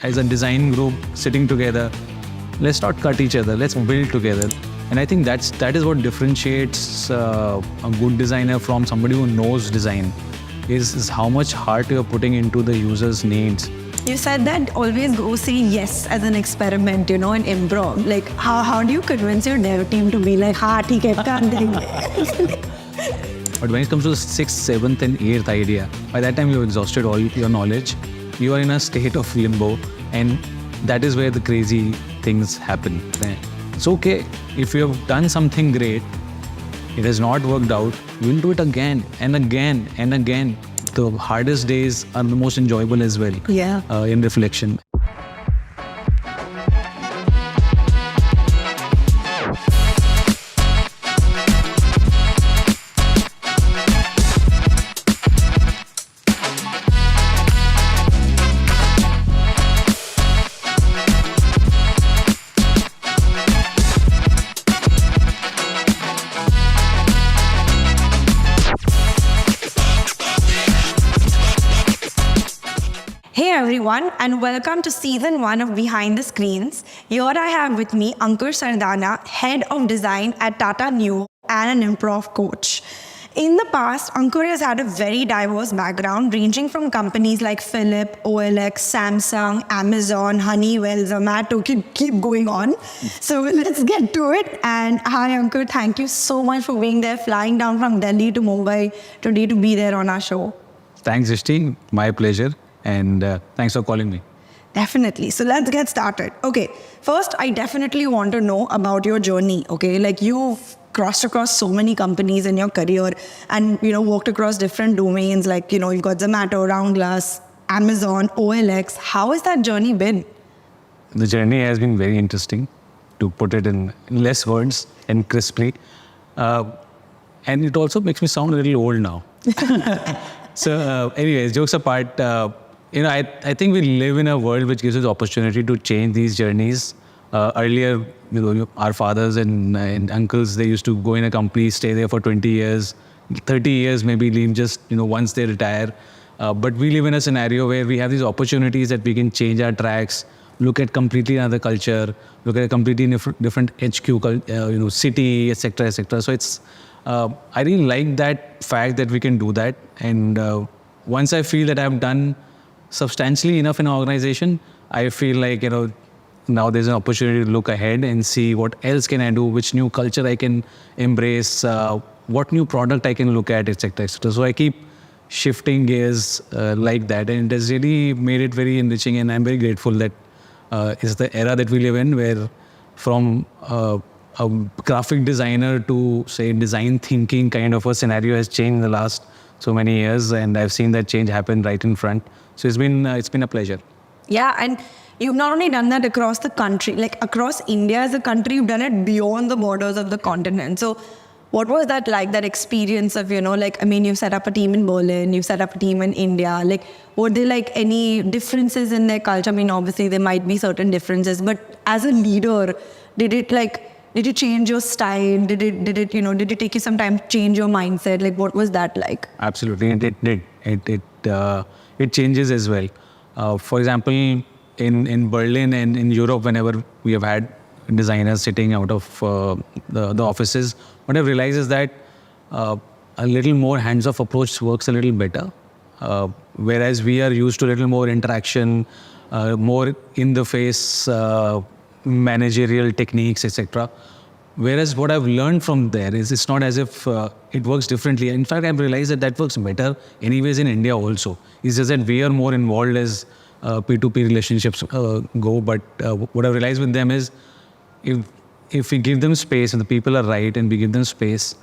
as a design group sitting together, let's not cut each other, let's build together. And I think that is what differentiates a good designer from somebody who knows design, is how much heart you're putting into the user's needs. You said that always go say yes as an experiment, and improv. Like, how do you convince your dev team to be like, हाँ ठीक है कर देंगे? But when it comes to the 6th, 7th and 8th idea, by that time you've exhausted all your knowledge. You are in a state of limbo, and that is where the crazy things happen. It's okay. If you have done something great, it has not worked out, you will do it again and again and again. The hardest days are the most enjoyable as well. Yeah. In reflection. Hey everyone, and welcome to season 1 of Behind the Screens. Here I have with me Ankur Sardana, head of design at Tata Neu and an improv coach. In the past, Ankur has had a very diverse background, ranging from companies like Philips, OLX, Samsung, Amazon, Honeywell, Zomato, keep going on. So let's get to it. And hi Ankur, thank you so much for being there, flying down from Delhi to Mumbai today to be there on our show. Thanks, Dhisti. My pleasure. And thanks for calling me. Definitely. So let's get started. Okay. First, I definitely want to know about your journey. Okay. Like you've crossed across so many companies in your career and, worked across different domains. Like, you've got Zomato, Roundglass, Amazon, OLX. How has that journey been? The journey has been very interesting, to put it in less words and crisply. And it also makes me sound a little old now. So anyways, jokes apart, I think we live in a world which gives us opportunity to change these journeys. Earlier, our fathers and uncles, they used to go in a company, stay there for 20 years, 30 years, maybe leave just, once they retire. But we live in a scenario where we have these opportunities that we can change our tracks, look at completely another culture, look at a completely different HQ, city, etc., etc. So it's, I really like that fact that we can do that. And once I feel that I've done substantially enough in an organization, I feel like, now there's an opportunity to look ahead and see what else can I do, which new culture I can embrace, what new product I can look at, etc., etc. So I keep shifting gears like that, and it has really made it very enriching. And I'm very grateful that it's the era that we live in, where from a graphic designer to, say, design thinking kind of a scenario has changed in the last so many years, and I've seen that change happen right in front. So it's been a pleasure. Yeah, and you've not only done that across the country, like across India as a country, you've done it beyond the borders of the continent. So what was that like, that experience of, you've set up a team in Berlin, you've set up a team in India. Like, were there like any differences in their culture? I mean, obviously there might be certain differences, but as a leader, did it change your style? Did it take you some time to change your mindset? Like, what was that like? Absolutely, it did. It changes as well. For example, in Berlin and in Europe, whenever we have had designers sitting out of the offices, what I've realized is that a little more hands-off approach works a little better. Whereas we are used to a little more interaction, more in-the-face managerial techniques, etc. Whereas what I've learned from there is it's not as if it works differently. In fact, I've realized that works better anyways in India also. It's just that we are more involved as P2P relationships go. But what I've realized with them is if we give them space and the people are right and we give them space,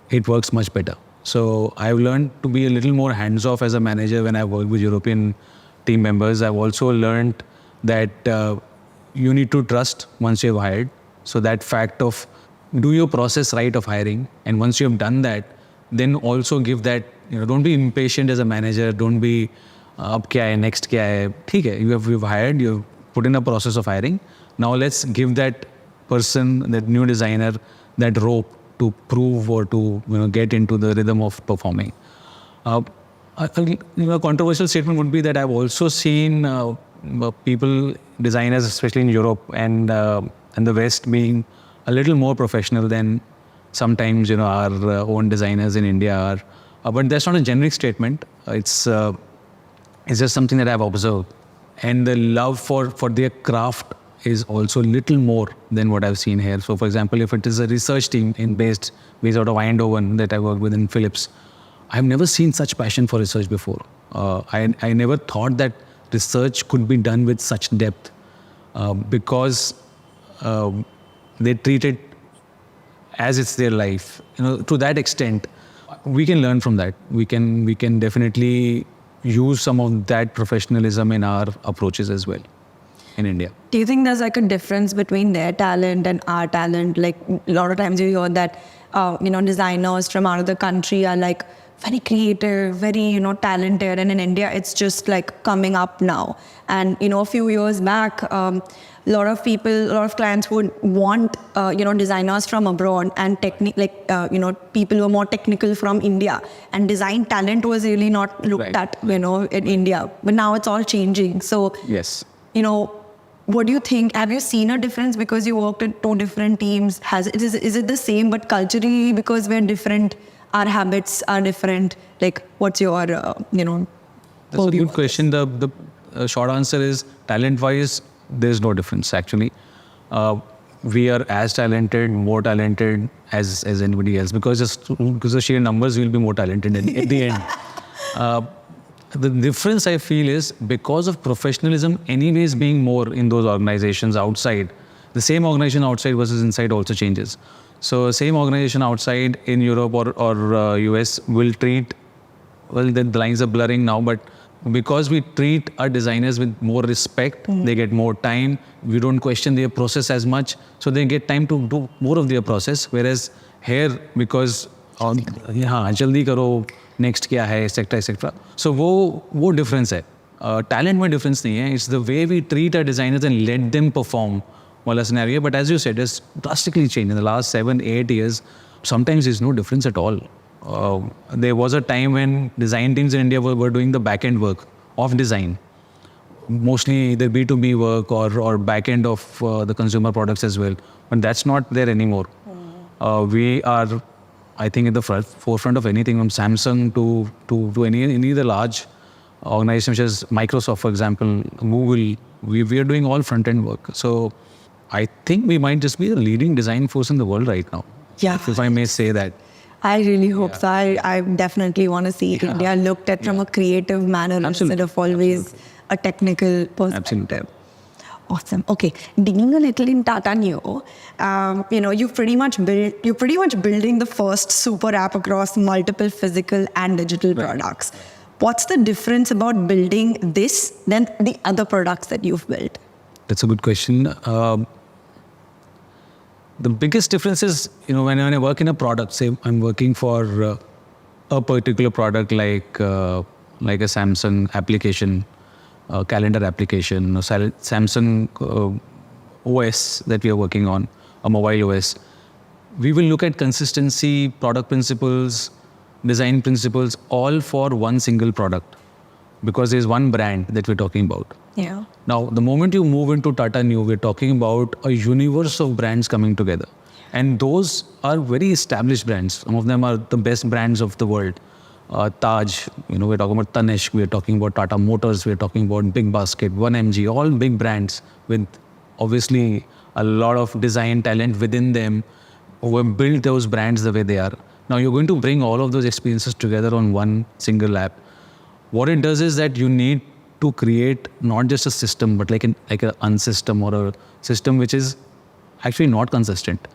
it works much better. So I've learned to be a little more hands-off as a manager when I work with European team members. I've also learned that you need to trust once you've hired. So that fact of do your process right of hiring, and once you have done that, then also give that, don't be impatient as a manager, don't be ab kya hai, next kya hai. ठीक है, you've hired, you've put in a process of hiring. Now let's give that person, that new designer, that rope to prove or to get into the rhythm of performing. A controversial statement would be that I've also seen people, designers, especially in Europe and the West, being a little more professional than sometimes our own designers in India are. But that's not a generic statement. It's just something that I've observed, and the love for their craft is also a little more than what I've seen here. So, for example, if it is a research team based out of Eindhoven that I work with in Philips, I've never seen such passion for research before. I never thought that research could be done with such depth because they treat it as it's their life. To that extent, we can learn from that. We can definitely use some of that professionalism in our approaches as well in India. Do you think there's like a difference between their talent and our talent? Like a lot of times you hear that, designers from out of the country are like very creative, very, talented. And in India, it's just like coming up now. And, a few years back, a lot of clients would want, designers from abroad and people who are more technical from India. And design talent was really not looked at, in India. But now it's all changing. So, yes. What do you think? Have you seen a difference because you worked at two different teams? Is it the same, but culturally, because we're different, our habits are different? Like, what's your, That's a good question. The short answer is, talent-wise, there's no difference, actually. We are as talented, more talented as anybody else, because of sheer numbers, we'll be more talented at the end. The difference I feel is because of professionalism anyways being more in those organizations outside, the same organization outside versus inside also changes. So same organization outside in Europe or US will treat, well, the lines are blurring now, but because we treat our designers with more respect, they get more time, we don't question their process as much, so they get time to do more of their process. Whereas here, because jaldi karo, next क्या है, etc. So वो difference है. Talent में difference नहीं है. It's the way we treat our designers and let them perform wala scenario. But as you said, it's drastically changed in the last 7-8 years. Sometimes there's no difference at all. There was a time when design teams in India were doing the back-end work of design. Mostly either B2B work or back-end of the consumer products as well. But that's not there anymore. We are, I think, at the forefront of anything from Samsung to any of the large organizations such as Microsoft, for example, Google. We are doing all front-end work. So I think we might just be the leading design force in the world right now. Yeah. If I may say that. I really hope so. I definitely want to see India looked at from a creative manner instead of always a technical perspective. Absolutely. Awesome. Okay, digging a little in Tata Neu, you're pretty much building the first super app across multiple physical and digital products. What's the difference about building this than the other products that you've built? That's a good question. The biggest difference is, when I work in a product, say I'm working for a particular product like a Samsung application, calendar application, or Samsung OS that we are working on, a mobile OS. We will look at consistency, product principles, design principles, all for one single product, because there's one brand that we're talking about. Yeah. Now, the moment you move into Tata Neu, we're talking about a universe of brands coming together. And those are very established brands. Some of them are the best brands of the world. Taj, we're talking about Tanishq, we're talking about Tata Motors, we're talking about Big Basket, 1MG, all big brands with obviously a lot of design talent within them who have built those brands the way they are. Now you're going to bring all of those experiences together on one single app. What it does is that you need to create not just a system, but like an unsystem or a system which is actually not consistent.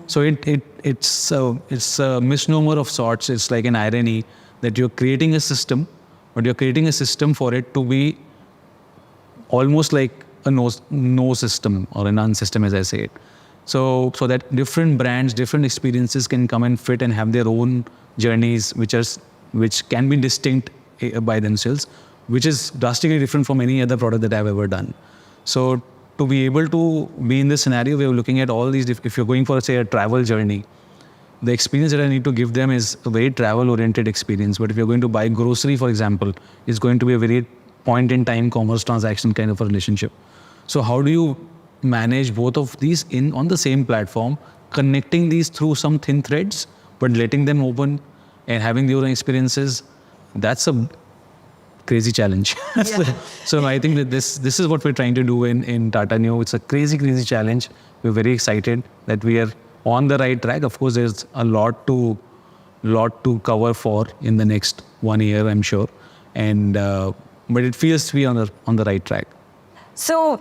So it's a misnomer of sorts. It's like an irony that you're creating a system, but you're creating a system for it to be almost like a no system or an unsystem, as I say it. So that different brands, different experiences can come and fit and have their own journeys, which can be distinct by themselves, which is drastically different from any other product that I've ever done. So to be able to be in this scenario, we're looking at all these. If you're going for, say, a travel journey, the experience that I need to give them is a very travel-oriented experience. But if you're going to buy grocery, for example, it's going to be a very point-in-time commerce transaction kind of a relationship. So how do you manage both of these on the same platform, connecting these through some thin threads, but letting them open and having their own experiences? That's a crazy challenge. So I think that this is what we're trying to do in Tata Neu. It's a crazy challenge. We're very excited that we are on the right track. Of course, there's a lot to cover for in the next 1 year, I'm sure, and but it feels to be on the right track. So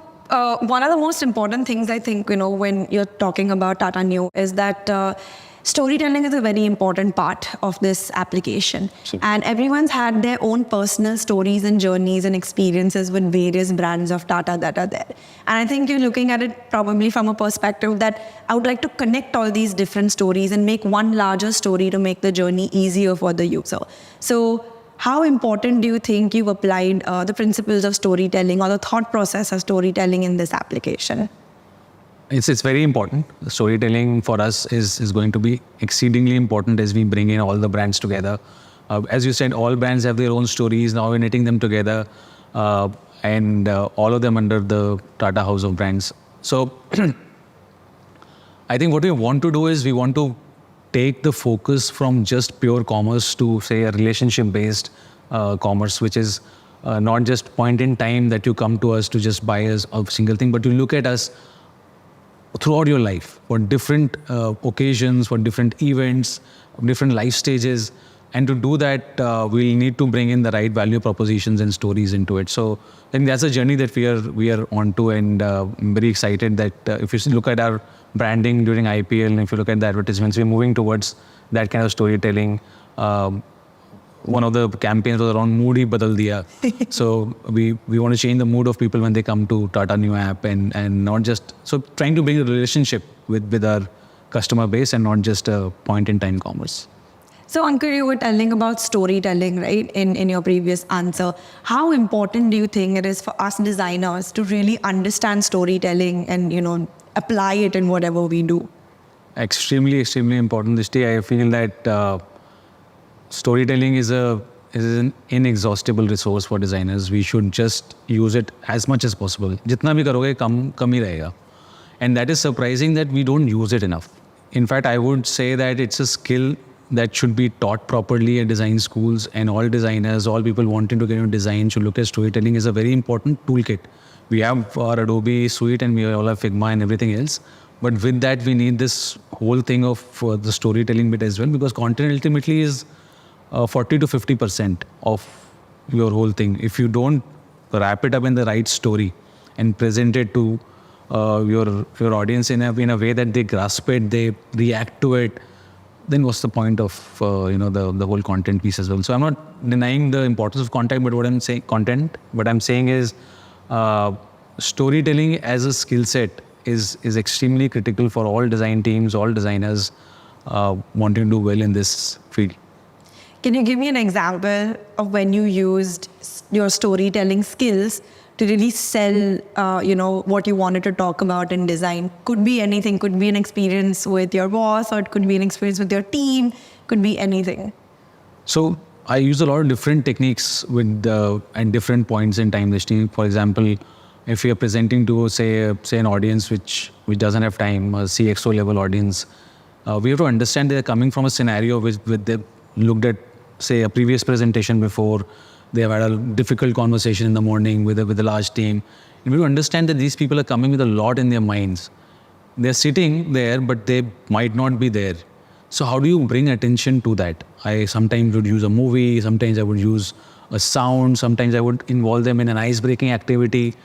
one of the most important things, I think, when you're talking about Tata Neu is that storytelling is a very important part of this application. Sure. And everyone's had their own personal stories and journeys and experiences with various brands of Tata that are there. And I think you're looking at it probably from a perspective that I would like to connect all these different stories and make one larger story to make the journey easier for the user. So how important do you think you've applied the principles of storytelling or the thought process of storytelling in this application? It's very important. The storytelling for us is going to be exceedingly important as we bring in all the brands together. As you said, all brands have their own stories. Now we're knitting them together, and all of them under the Tata House of Brands. So I think what we want to do is we want to take the focus from just pure commerce to, say, a relationship-based commerce, which is not just point in time that you come to us to just buy us a single thing, but you look at us throughout your life for different occasions, for different events, different life stages. And to do that, we'll need to bring in the right value propositions and stories into it. So I think that's a journey that we are onto, and I'm very excited that if you look at our branding during IPL, and if you look at the advertisements, we're moving towards that kind of storytelling. One of the campaigns was around Mood Hi Badal Diya. So we want to change the mood of people when they come to Tata Neu app, and not just, so trying to build a relationship with our customer base and not just a point-in-time commerce. So Ankur, you were telling about storytelling, right, in your previous answer. How important do you think it is for us designers to really understand storytelling and, apply it in whatever we do? Extremely important, Dhisti. I feel that storytelling is an inexhaustible resource for designers. We should just use it as much as possible. Jitna bhi karoge, kam hi rahega. And that is surprising that we don't use it enough. In fact, I would say that it's a skill that should be taught properly at design schools, and all designers, all people wanting to get into design should look at storytelling as a very important toolkit. We have our Adobe suite and we all have Figma and everything else. But with that, we need this whole thing of the storytelling bit as well, because content ultimately is 40 to 50% of your whole thing. If you don't wrap it up in the right story and present it to your audience in a way that they grasp it, they react to it, then what's the point of the whole content piece as well? So I'm not denying the importance of content, but what I'm saying is storytelling as a skill set is extremely critical for all design teams, all designers wanting to do well in this field. Can you give me an example of when you used your storytelling skills to really sell, what you wanted to talk about in design? Could be anything. Could be an experience with your boss, or it could be an experience with your team. Could be anything. So I use a lot of different techniques at different points in time. For example, if you're presenting to say an audience which doesn't have time, a CXO level audience, we have to understand they're coming from a scenario which they looked at, say, a previous presentation before. They have had a difficult conversation in the morning with a large team. And we have to understand that these people are coming with a lot in their minds. They're sitting there, but they might not be there. So how do you bring attention to that? I sometimes would use a movie, sometimes I would use a sound, sometimes I would involve them in an ice-breaking activity,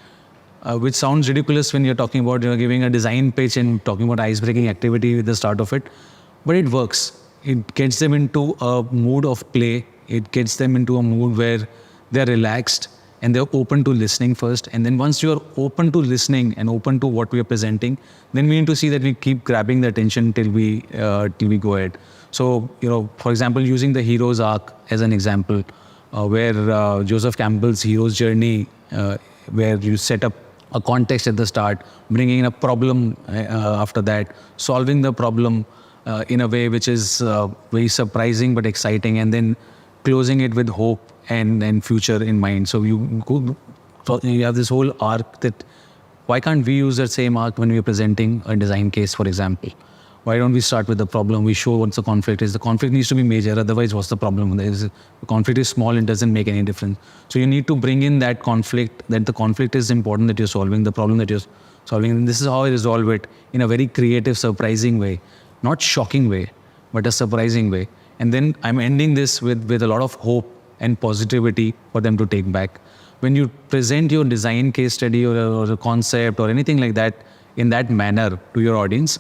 which sounds ridiculous when you're talking about giving a design pitch and talking about ice-breaking activity at the start of it. But it works. It gets them into a mood of play. It gets them into a mood where they're relaxed and they're open to listening first. And then once you're open to listening and open to what we are presenting, then we need to see that we keep grabbing the attention till we go ahead. So, for example, using the hero's arc as an example, where Joseph Campbell's hero's journey, where you set up a context at the start, bringing in a problem after that, solving the problem in a way which is very surprising but exciting, and then closing it with hope and future in mind. So you have this whole arc that why can't we use that same arc when we are presenting a design case, for example? Why don't we start with the problem? We show what the conflict is. The conflict needs to be major. Otherwise, what's the problem? The conflict is small. It doesn't make any difference. So you need to bring in that conflict, that the conflict is important that you're solving, the problem that you're solving. And this is how I resolve it in a very creative, surprising way. Not shocking way, but a surprising way. And then I'm ending this with a lot of hope and positivity for them to take back. When you present your design case study or a concept or anything like that in that manner to your audience,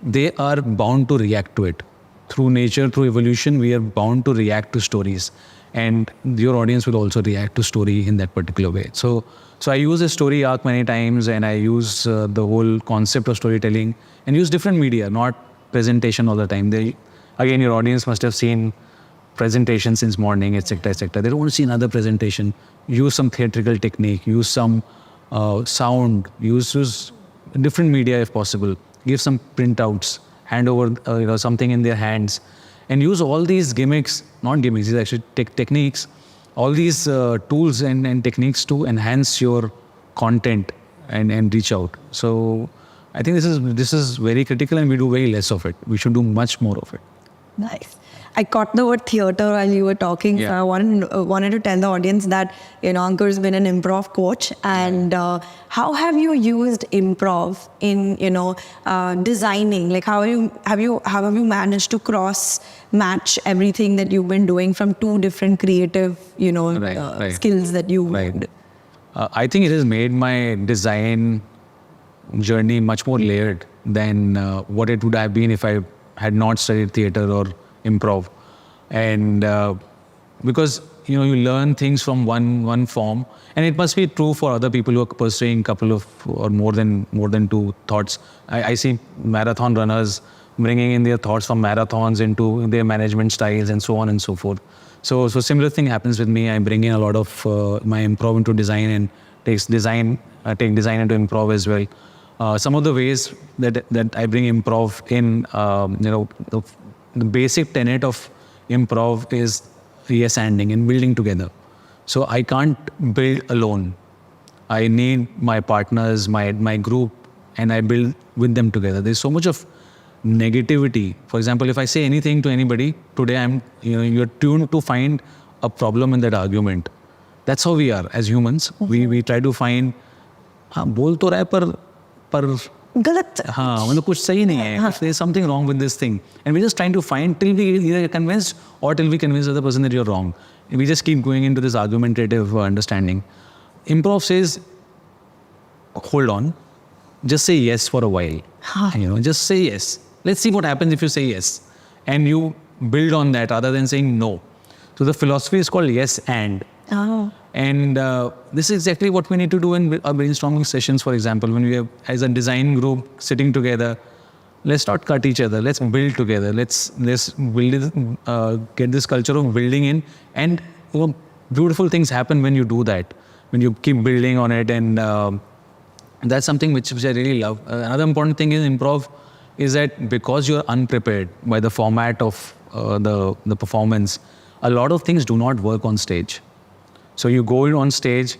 they are bound to react to it. Through nature, through evolution, we are bound to react to stories. And your audience will also react to story in that particular way. So I use a story arc many times, and I use the whole concept of storytelling and use different media, not presentation all the time. Again, your audience must have seen presentation since morning, etc., etc. They don't want to see another presentation. Use some theatrical technique, use some sound, use different media if possible. Give some printouts, hand over something in their hands, and use all these gimmicks, not gimmicks, these are actually techniques, all these tools and techniques to enhance your content and reach out. So I think this is very critical, and we do very less of it. We should do much more of it. Nice. I caught the word theater while you were talking. Yeah. So I wanted to tell the audience that, Ankur's been an improv coach. And how have you used improv in, designing? Like, how have you managed to cross match everything that you've been doing from two different creative, Right. skills that you Right. I think it has made my design journey much more layered than what it would have been if I had not studied theater or improv. And because you learn things from one form, and it must be true for other people who are pursuing couple of or more than two thoughts. I see marathon runners bringing in their thoughts from marathons into their management styles and so on and so forth. So similar thing happens with me. I bring in a lot of my improv into design, and take design into improv as well. Some of the ways that I bring improv in, the basic tenet of improv is yes-anding and building together. So I can't build alone. I need my partners, my group, and I build with them together. There's so much of negativity. For example, if I say anything to anybody today, you're tuned to find a problem in that argument. That's how we are as humans. Mm-hmm. We try to find, बोल तो रहा है पर गलत. मतलब कुछ सही नहीं है. There's something wrong with this thing, and we're just trying to find till we either get convinced or till we convince the other person that you're wrong. We just keep going into this argumentative understanding. Improv says, hold on, just say yes for a while. Just say yes. Let's see what happens if you say yes, and you build on that rather than saying no. So the philosophy is called yes and. Oh. And this is exactly what we need to do in our brainstorming sessions. For example, when we have, as a design group sitting together, let's not cut each other. Let's build together. Let's build get this culture of building in, and beautiful things happen when you do that. When you keep building on it, and that's something which I really love. Another important thing in improv is that because you're unprepared by the format of the performance, a lot of things do not work on stage. So you go on stage,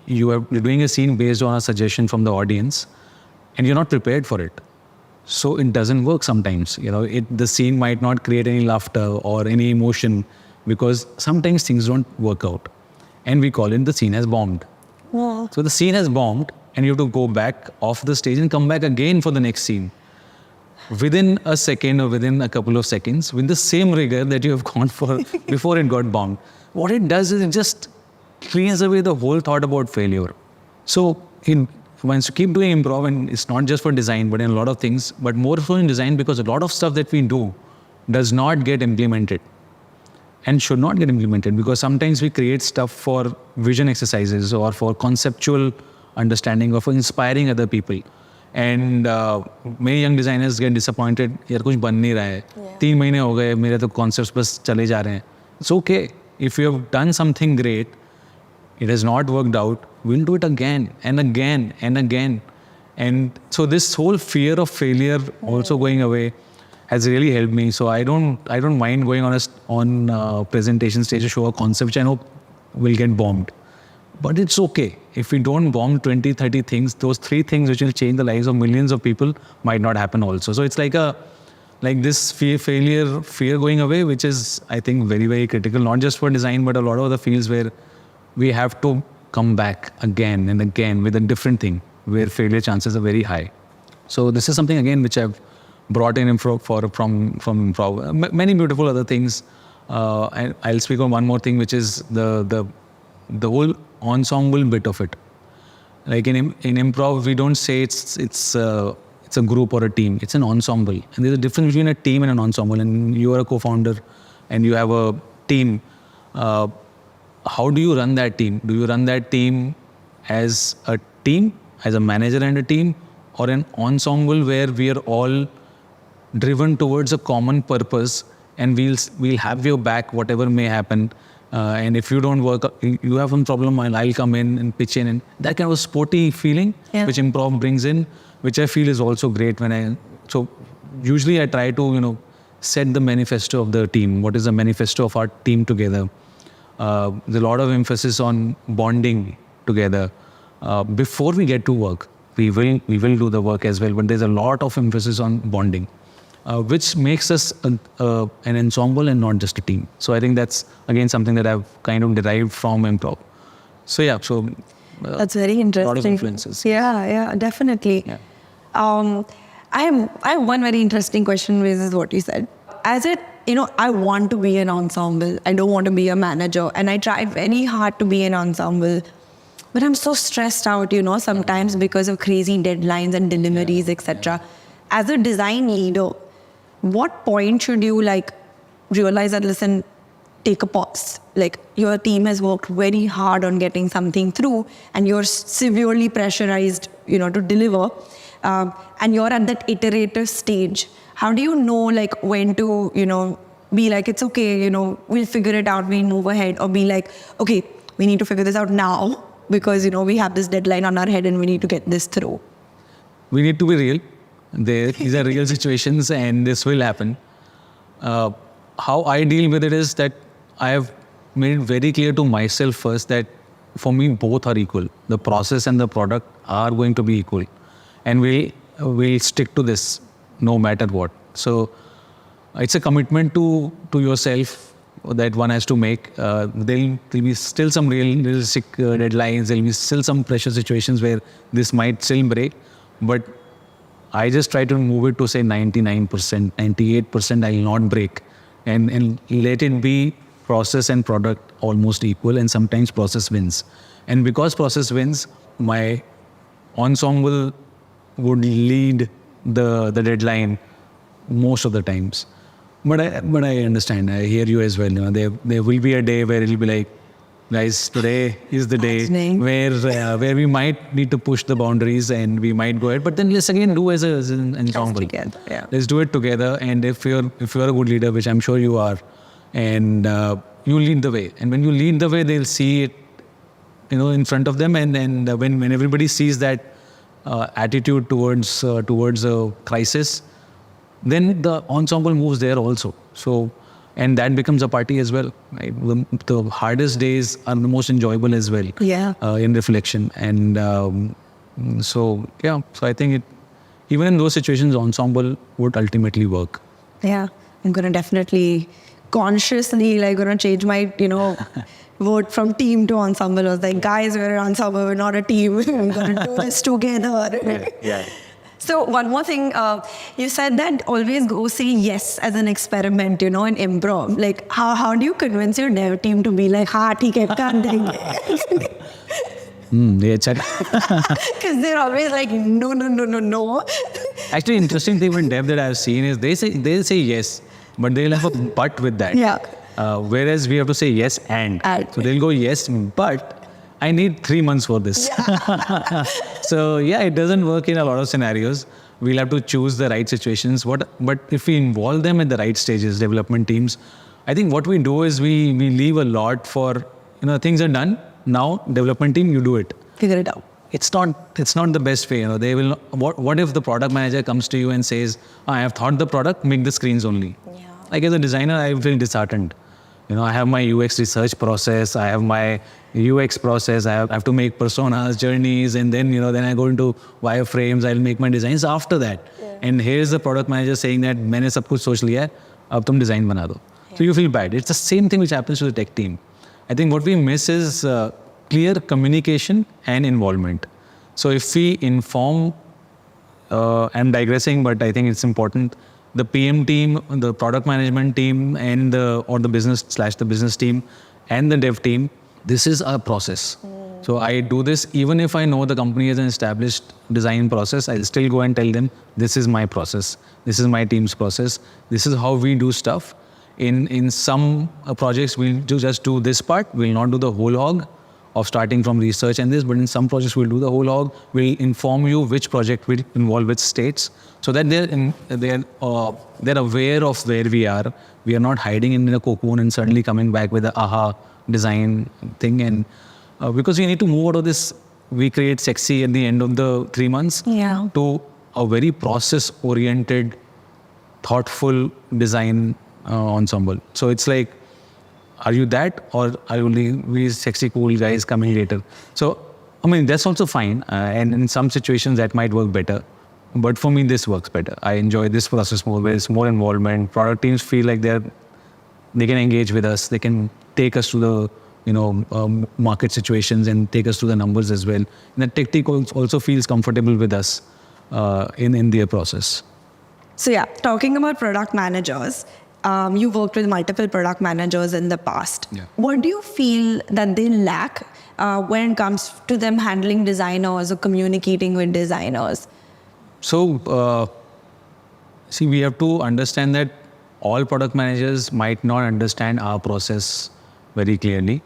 you're doing a scene based on a suggestion from the audience, and you're not prepared for it. So it doesn't work sometimes. The scene might not create any laughter or any emotion because sometimes things don't work out. And we call it the scene has bombed. Wow. So the scene has bombed, and you have to go back off the stage and come back again for the next scene. Within a second or within a couple of seconds, with the same rigor that you have gone for before it got bombed. What it does is it just cleans away the whole thought about failure. So once you keep doing improv, and it's not just for design, but in a lot of things, but more so in design, because a lot of stuff that we do does not get implemented and should not get implemented, because sometimes we create stuff for vision exercises or for conceptual understanding or for inspiring other people. And many young designers get disappointed, यार कुछ बन नहीं रहा है, 3 महीने हो गए, मेरे तो concepts बस चले जा रहे हैं. It's okay. If you have done something great, it has not worked out, we'll do it again and again and again. And so this whole fear of failure also going away has really helped me. So I don't mind going on a presentation stage to show a concept which I know will get bombed. But it's okay. If we don't bomb 20, 30 things, those 3 things which will change the lives of millions of people might not happen also. So it's like this fear going away, which is, I think, very, very critical, not just for design, but a lot of other fields where we have to come back again and again with a different thing, where failure chances are very high. So this is something, again, which I've brought in from improv. Many beautiful other things. And I'll speak on one more thing, which is the whole ensemble bit of it. Like in improv, we don't say it's a group or a team. It's an ensemble, and there's a difference between a team and an ensemble. And you are a co-founder, and you have a team. How do you run that team? Do you run that team as a team, as a manager and a team, or an ensemble where we are all driven towards a common purpose, and we'll have your back whatever may happen. And if you don't work, you have some problem, I'll come in and pitch in. And that kind of sporty feeling, which improv brings in, which I feel is also great so usually I try to, set the manifesto of the team. What is the manifesto of our team together? There's a lot of emphasis on bonding together. Before we get to work, we will do the work as well, but there's a lot of emphasis on bonding. Which makes us an ensemble and not just a team. So I think that's, again, something that I've kind of derived from improv. So yeah, that's very interesting. A lot of influences. Yeah, definitely. Yeah. I have one very interesting question, which is what you said. I want to be an ensemble. I don't want to be a manager, and I try very hard to be an ensemble. But I'm so stressed out, sometimes because of crazy deadlines and deliveries, etc. As a design leader, what point should you realize that, listen, take a pause? Like, your team has worked very hard on getting something through, and you're severely pressurized, to deliver, and you're at that iterative stage. How do you know, when to, be like, it's okay, we'll figure it out, we'll move ahead, or be like, okay, we need to figure this out now because, we have this deadline on our head and we need to get this through? We need to be real. These are real situations, and this will happen. How I deal with it is that I have made it very clear to myself first that for me, both are equal. The process and the product are going to be equal, and we'll stick to this no matter what. So it's a commitment to yourself that one has to make. There'll be still some realistic deadlines. There'll be still some pressure situations where this might still break, but I just try to move it to say 99%, 98% I'll not break, and let it be process and product almost equal, and sometimes process wins. And because process wins, my ensemble would lead the deadline most of the times. But I understand, I hear you as well. There will be a day where it'll be like, guys, today is the day where we might need to push the boundaries and we might go ahead. But then let's again do as an ensemble. Together, yeah. Let's do it together. And if you're a good leader, which I'm sure you are, and you lead the way. And when you lead the way, they'll see it, in front of them. And when everybody sees that attitude towards a crisis, then the ensemble moves there also. So. And that becomes a party as well. Right? The hardest days are the most enjoyable as well. Yeah. In reflection, and so I think even in those situations, ensemble would ultimately work. Yeah, I'm gonna definitely consciously gonna change my vote from team to ensemble. I was like, guys, we're an ensemble, we're not a team. We're gonna do this together. Yeah. So one more thing, you said that always go say yes as an experiment, in improv. Like, how do you convince your dev team to be like, हाँ ठीक है कर देंगे? Because they're always like, no. Actually, interesting thing with dev that I've seen is they'll say yes, but they'll have a but with that. Yeah. Whereas we have to say yes and. So they'll go yes, but I need 3 months for this. Yeah. So it doesn't work in a lot of scenarios. We'll have to choose the right situations. But if we involve them at the right stages, development teams, I think what we do is we leave a lot for, things are done. Now, development team, you do it. Figure it out. It's not the best way. They will. What if the product manager comes to you and says, I have thought the product, make the screens only. Yeah. Like as a designer, I feel disheartened. I have my UX research process, I have my UX process, I have to make personas, journeys, and then, then I go into wireframes, I'll make my designs after that. Yeah. And here's the product manager saying that मैंने सब कुछ सोच लिया है, अब तुम design बना दो. Yeah. So you feel bad. It's the same thing which happens to the tech team. I think what we miss is clear communication and involvement. So if we inform, I'm digressing, but I think it's important, the PM team, the product management team, and the business team, and the dev team, this is our process. So I do this even if I know the company has an established design process. I'll still go and tell them, this is my process, this is my team's process, this is how we do stuff. In some projects, we'll just do this part. We'll not do the whole hog of starting from research and this, but in some projects we'll do the whole hog. We'll inform you which project will involve which states, so that they're aware of where we are. We are not hiding in a cocoon and suddenly coming back with a aha design thing. And because we need to move out of this, we create sexy at the end of the 3 months to a very process-oriented, thoughtful design ensemble. So it's like, are you that, or are you only we sexy cool guys coming later? So I mean, that's also fine, and in some situations that might work better, but for me this works better. I enjoy this process more, where it's more involvement. Product teams feel like they can engage with us, they can take us to the market situations and take us to the numbers as well. And the tech team also feels comfortable with us in their process. So yeah, talking about product managers, you worked with multiple product managers in the past. Yeah. What do you feel that they lack when it comes to them handling designers or communicating with designers? So, see, we have to understand that all product managers might not understand our process very clearly.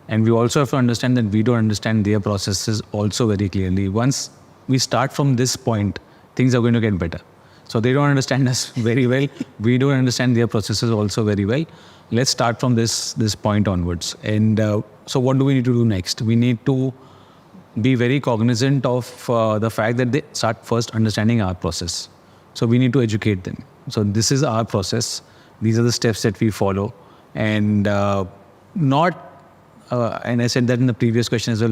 And we also have to understand that we don't understand their processes also very clearly. Once we start from this point, things are going to get better. So they don't understand us very well. We don't understand their processes also very well. Let's start from this point onwards. And so what do we need to do next? We need to be very cognizant of the fact that they start first understanding our process. So we need to educate them. So this is our process. These are the steps that we follow. And and I said that in the previous question as well,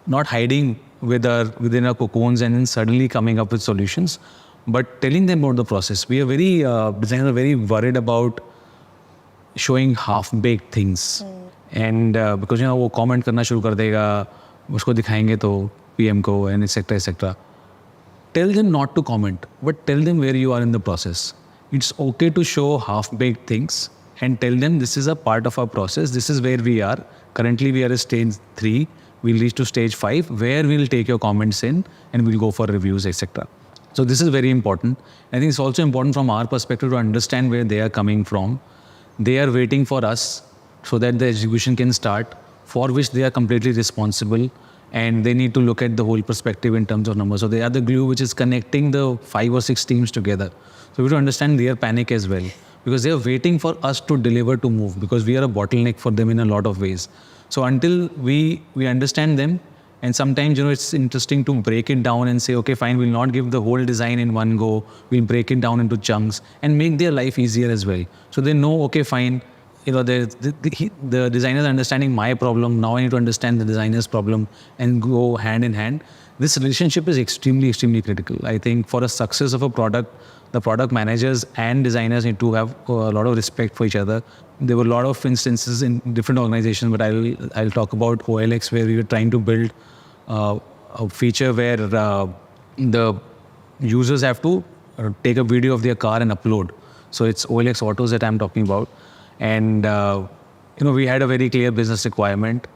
not hiding within our cocoons and then suddenly coming up with solutions, but telling them about the process. We are designers are very worried about showing half-baked things. And because वो comment करना शुरू कर देगा, उसको दिखाएंगे तो PM को, and etc. Tell them not to comment, but tell them where you are in the process. It's okay to show half-baked things and tell them this is a part of our process. This is where we are. Currently, we are at stage 3. We'll reach to stage 5, where we'll take your comments in and we'll go for reviews, etc. So this is very important. I think it's also important from our perspective to understand where they are coming from. They are waiting for us so that the execution can start, for which they are completely responsible, and they need to look at the whole perspective in terms of numbers. So they are the glue which is connecting the 5 or 6 teams together. So we have to understand their panic as well, because they are waiting for us to deliver, to move, because we are a bottleneck for them in a lot of ways. So until we understand them, and sometimes it's interesting to break it down and say, okay, fine, we'll not give the whole design in one go. We'll break it down into chunks and make their life easier as well. So they know, okay, fine, the designer is understanding my problem. Now I need to understand the designer's problem and go hand in hand. This relationship is extremely, extremely critical. I think for the success of a product, the product managers and designers need to have a lot of respect for each other. There were a lot of instances in different organizations, but I'll talk about OLX, where we were trying to build a feature where the users have to take a video of their car and upload. So it's OLX Autos that I'm talking about. And we had a very clear business requirement,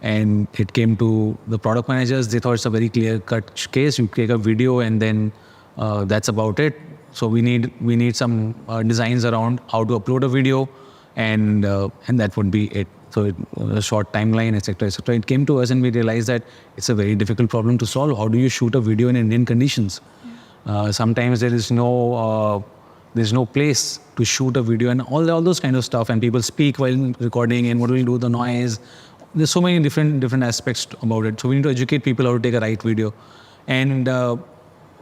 and it came to the product managers. They thought it's a very clear-cut case. You take a video and then that's about it. So we need some designs around how to upload a video, and that would be it. So a short timeline, etc., etc. It came to us, and we realized that it's a very difficult problem to solve. How do you shoot a video in Indian conditions? Sometimes there's no place to shoot a video, and all those kind of stuff. And people speak while recording, and what will you do? The noise. There's so many different aspects about it. So we need to educate people how to take a right video, and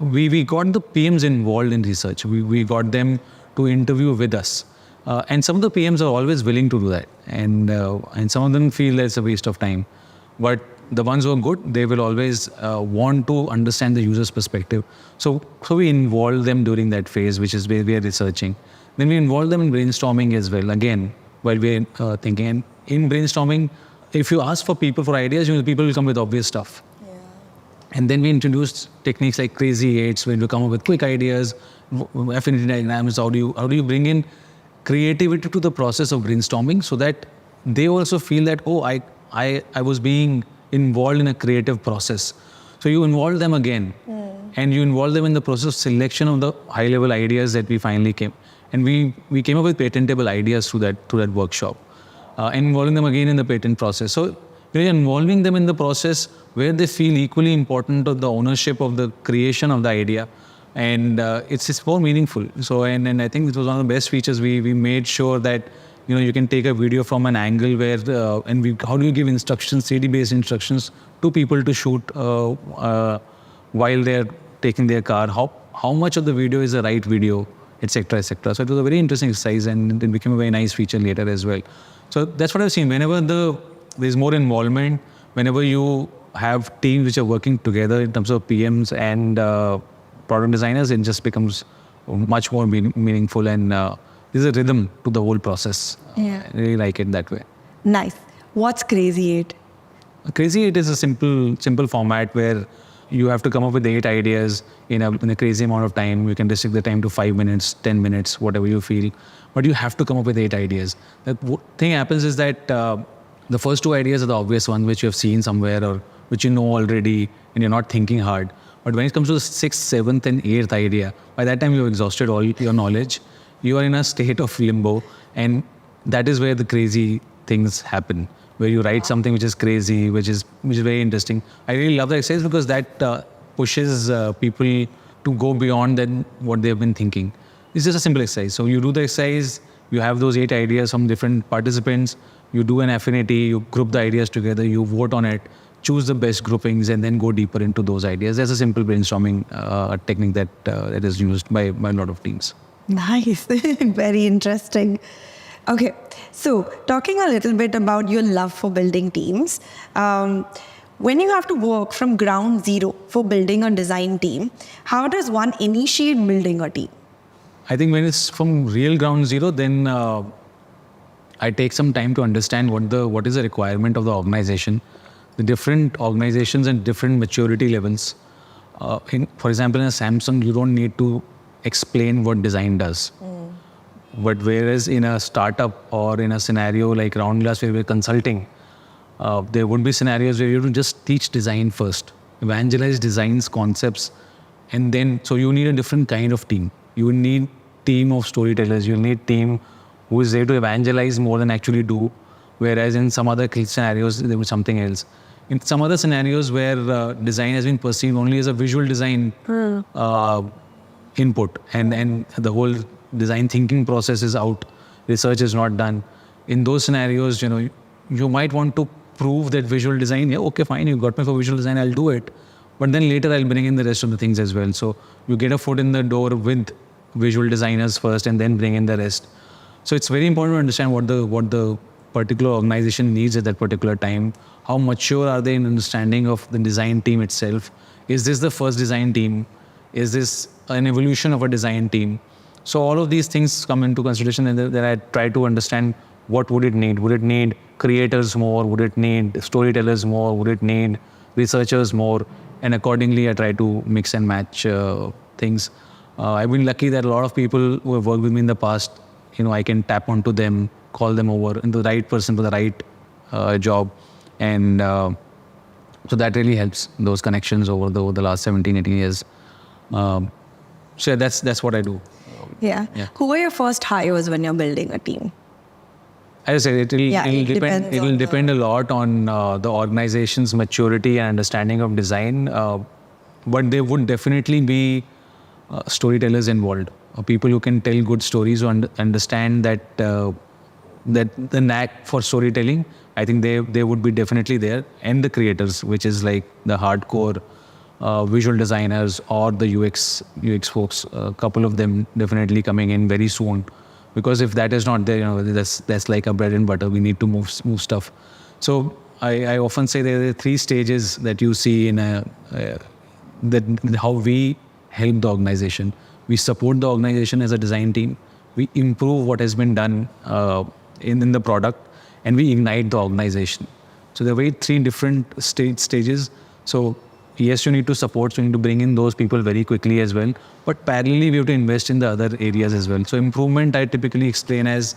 we got the PMs involved in research. We got them to interview with us. And some of the PMs are always willing to do that, and some of them feel that it's a waste of time. But the ones who are good, they will always want to understand the user's perspective. So we involve them during that phase, which is where we are researching. Then we involve them in brainstorming as well. Again, while we're thinking, and in brainstorming, if you ask for people for ideas, people will come with obvious stuff. And then we introduced techniques like crazy eights, where you come up with quick ideas, affinity diagrams. How do you bring in creativity to the process of brainstorming, so that they also feel that, oh, I was being involved in a creative process. So you involve them again, and you involve them in the process of selection of the high level ideas that we finally came. And we came up with patentable ideas through that workshop, and involving them again in the patent process. So we're involving them in the process where they feel equally important of the ownership of the creation of the idea, and it's more meaningful. So and I think it was one of the best features. We made sure that you can take a video from an angle where how do you give instructions, 3D based instructions to people to shoot while they're taking their car. How much of the video is the right video, etc., etc. So it was a very interesting exercise, and it became a very nice feature later as well. So that's what I've seen. Whenever there's more involvement, whenever you have teams which are working together in terms of PMs and product designers, it just becomes much more meaningful, and there's a rhythm to the whole process. Yeah. I really like it that way. Nice. What's Crazy 8? Crazy 8 is a simple format where you have to come up with 8 ideas in a crazy amount of time. You can restrict the time to 5 minutes, 10 minutes, whatever you feel. But you have to come up with 8 ideas. The thing happens is that the first 2 ideas are the obvious ones, which you have seen somewhere or which you know already, and you're not thinking hard. But when it comes to the 6th, 7th, and 8th idea, by that time you've exhausted all your knowledge. You are in a state of limbo, and that is where the crazy things happen, where you write something which is crazy, which is very interesting. I really love the exercise because that pushes people to go beyond than what they've been thinking. It's just a simple exercise. So you do the exercise, you have those 8 ideas from different participants, you do an affinity, you group the ideas together, you vote on it, choose the best groupings, and then go deeper into those ideas. That's a simple brainstorming technique that is used by a lot of teams. Nice. Very interesting. Okay, so talking a little bit about your love for building teams, when you have to work from ground zero for building a design team, how does one initiate building a team? I think when it's from real ground zero, then I take some time to understand what is the requirement of the organization, the different organizations and different maturity levels. For example, in a Samsung, you don't need to explain what design does. But whereas in a startup or in a scenario like Roundglass where we're consulting, there would be scenarios where you have to just teach design first, evangelize designs, concepts, and then, so you need a different kind of team. You need team of storytellers, you need team who is there to evangelize more than actually do, whereas in some other scenarios, there was something else. In some other scenarios where design has been perceived only as a visual design input, and the whole design thinking process is out, research is not done. In those scenarios, you might want to prove that visual design, yeah, okay, fine, you got me for visual design, I'll do it. But then later I'll bring in the rest of the things as well. So you get a foot in the door with visual designers first and then bring in the rest. So it's very important to understand what the particular organization needs at that particular time. How mature are they in understanding of the design team itself? Is this the first design team? Is this an evolution of a design team? So all of these things come into consideration, and then I try to understand what would it need. Would it need creators more? Would it need storytellers more? Would it need researchers more? And accordingly, I try to mix and match things. I've been lucky that a lot of people who have worked with me in the past, I can tap onto them, call them over, and the right person for the right job. And so that really helps, those connections over the last 17, 18 years. So yeah, that's what I do. Yeah. Who were your first hires when you're building a team? As I said, it will depend a lot on the organization's maturity and understanding of design. But there would definitely be storytellers involved, people who can tell good stories, who understand that the knack for storytelling. I think they would be definitely there, and the creators, which is like the hardcore visual designers or the UX folks. A couple of them definitely coming in very soon, because if that is not there, that's like a bread and butter. We need to move stuff. So I often say there are 3 stages that you see in that how we help the organization. We support the organization as a design team. We improve what has been done in the product, and we ignite the organization. So there are 3 different stages. So yes, you need to support, so you need to bring in those people very quickly as well. But parallelly, we have to invest in the other areas as well. So improvement, I typically explain as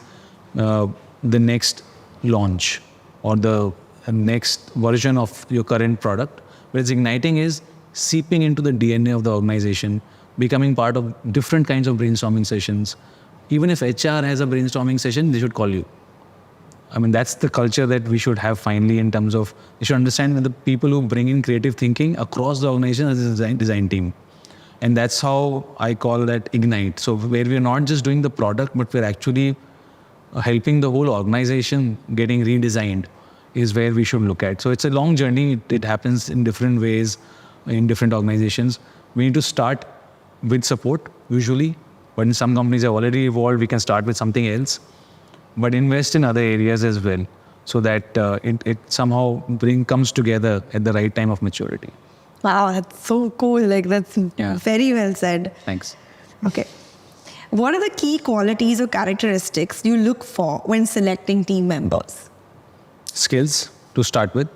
the next launch or the next version of your current product. Whereas igniting is seeping into the DNA of the organization, becoming part of different kinds of brainstorming sessions. Even if HR has a brainstorming session, they should call you. I mean, that's the culture that we should have finally, in terms of, you should understand that the people who bring in creative thinking across the organization as a design team. And that's how I call that ignite. So where we're not just doing the product, but we're actually helping the whole organization getting redesigned is where we should look at. So it's a long journey. It happens in different ways in different organizations. We need to start with support usually, but in some companies have already evolved, we can start with something else. But invest in other areas as well, so that it somehow comes together at the right time of maturity. Wow, that's so cool. Like, that's very well said. Thanks. Okay. What are the key qualities or characteristics you look for when selecting team members? Skills to start with.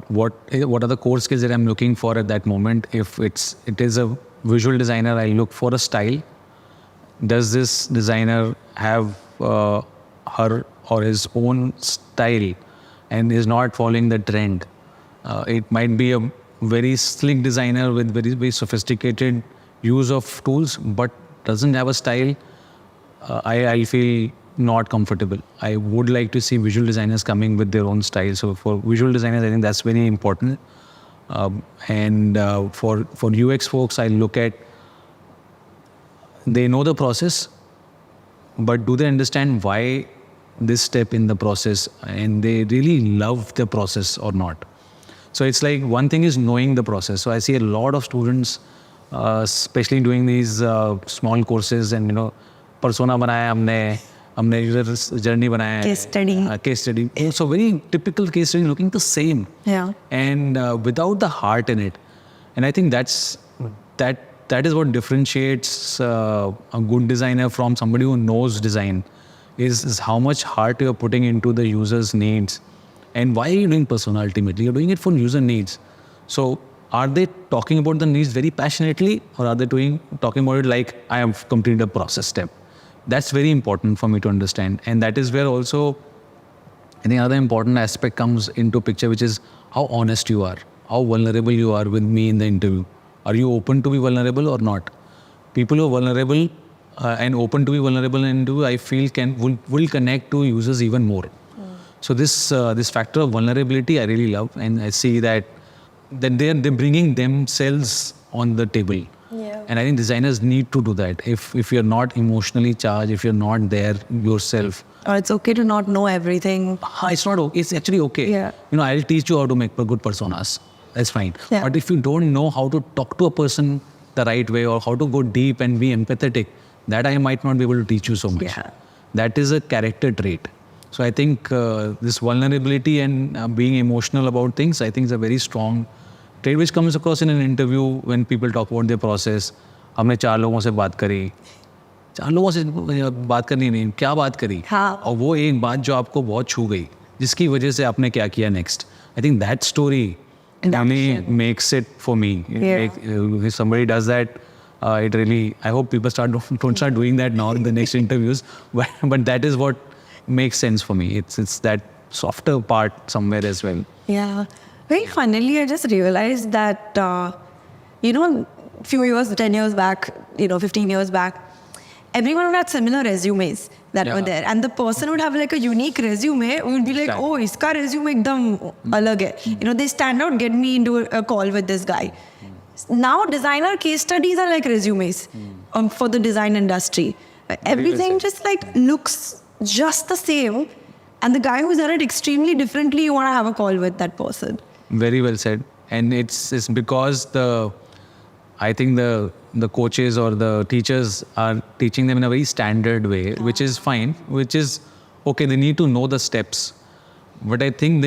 What are the core skills that I'm looking for at that moment? If it is a visual designer, I look for a style. Does this designer have her or his own style and is not following the trend? It might be a very slick designer with very, very sophisticated use of tools, but doesn't have a style. I feel not comfortable. I would like to see visual designers coming with their own style. So for visual designers, I think that's very important. And for UX folks, I look at, they know the process, but do they understand why this step in the process, and they really love the process or not? So it's like, one thing is knowing the process. So I see a lot of students, especially doing these small courses, and persona banaya हमने user journey बनाया, case study. So very typical case study, looking the same, and without the heart in it. And I think that is what differentiates a good designer from somebody who knows design, is how much heart you are putting into the user's needs. And why are you doing persona ultimately? You're doing it for user needs. So are they talking about the needs very passionately, or are they talking about it like, I have completed a process step? That's very important for me to understand. And that is where also, I think another important aspect comes into picture, which is how honest you are, how vulnerable you are with me in the interview. Are you open to be vulnerable or not? People who are vulnerable and open to be vulnerable in an interview, I feel will connect to users even more. So this factor of vulnerability I really love, and I see that they're bringing themselves on the table. And I think designers need to do that. If you're not emotionally charged, if you're not there yourself. Or it's okay to not know everything. It's not okay. It's actually okay. I'll teach you how to make good personas. That's fine. But if you don't know how to talk to a person the right way, or how to go deep and be empathetic, that I might not be able to teach you so much. That is a character trait. So I think this vulnerability and being emotional about things, I think is a very strong trait which comes across in an interview when people talk about their process. हमने 4 लोगों से बात करी, 4 लोगों से बात करनी नहीं, क्या बात करी, और वो एक बात जो आपको बहुत छू गई, जिसकी वजह से आपने क्या किया next. I think that story only makes it for me. If somebody does that, it really, I hope people don't start doing that now in the next interviews. But that is what makes sense for me. It's that softer part somewhere as well. Yeah. Very funnily, I just realized that, few years, 10 years back, 15 years back, everyone would have similar resumes that were there. And the person would have like a unique resume. We would be like, oh, iska resume ekdam alag hai. They stand out, get me into a call with this guy. Now, designer case studies are like resumes for the design industry. Everything just like looks just the same. And the guy who's done it extremely differently, you want to have a call with that person. Very well said. And it's because I think the the coaches or the teachers are teaching them in a very standard way, which is fine, which is okay. They need to know the steps. But I think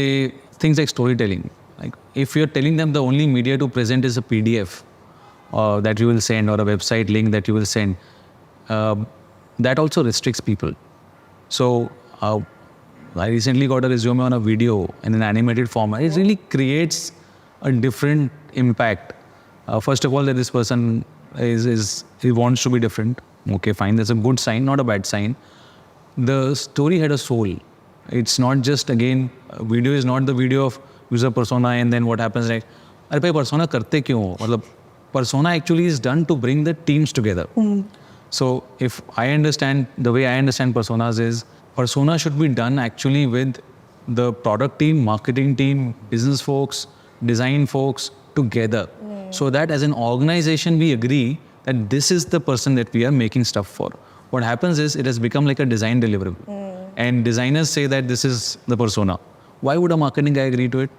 things like storytelling, like if you're telling them the only media to present is a PDF that you will send or a website link that you will send, that also restricts people. So I recently got a resume on a video in an animated format. It really creates a different impact. First of all, that this person he wants to be different. Okay, fine. That's a good sign, not a bad sign. The story had a soul. It's not just, again, video is not the video of user persona and then what happens like, अरे भाई persona करते क्यों हो? मतलब persona actually is done to bring the teams together. So if I understand, the way I understand personas is, persona should be done actually with the product team, marketing team, business folks, design folks together. So that as an organization, we agree that this is the person that we are making stuff for. What happens is it has become like a design deliverable. And designers say that this is the persona. Why would a marketing guy agree to it?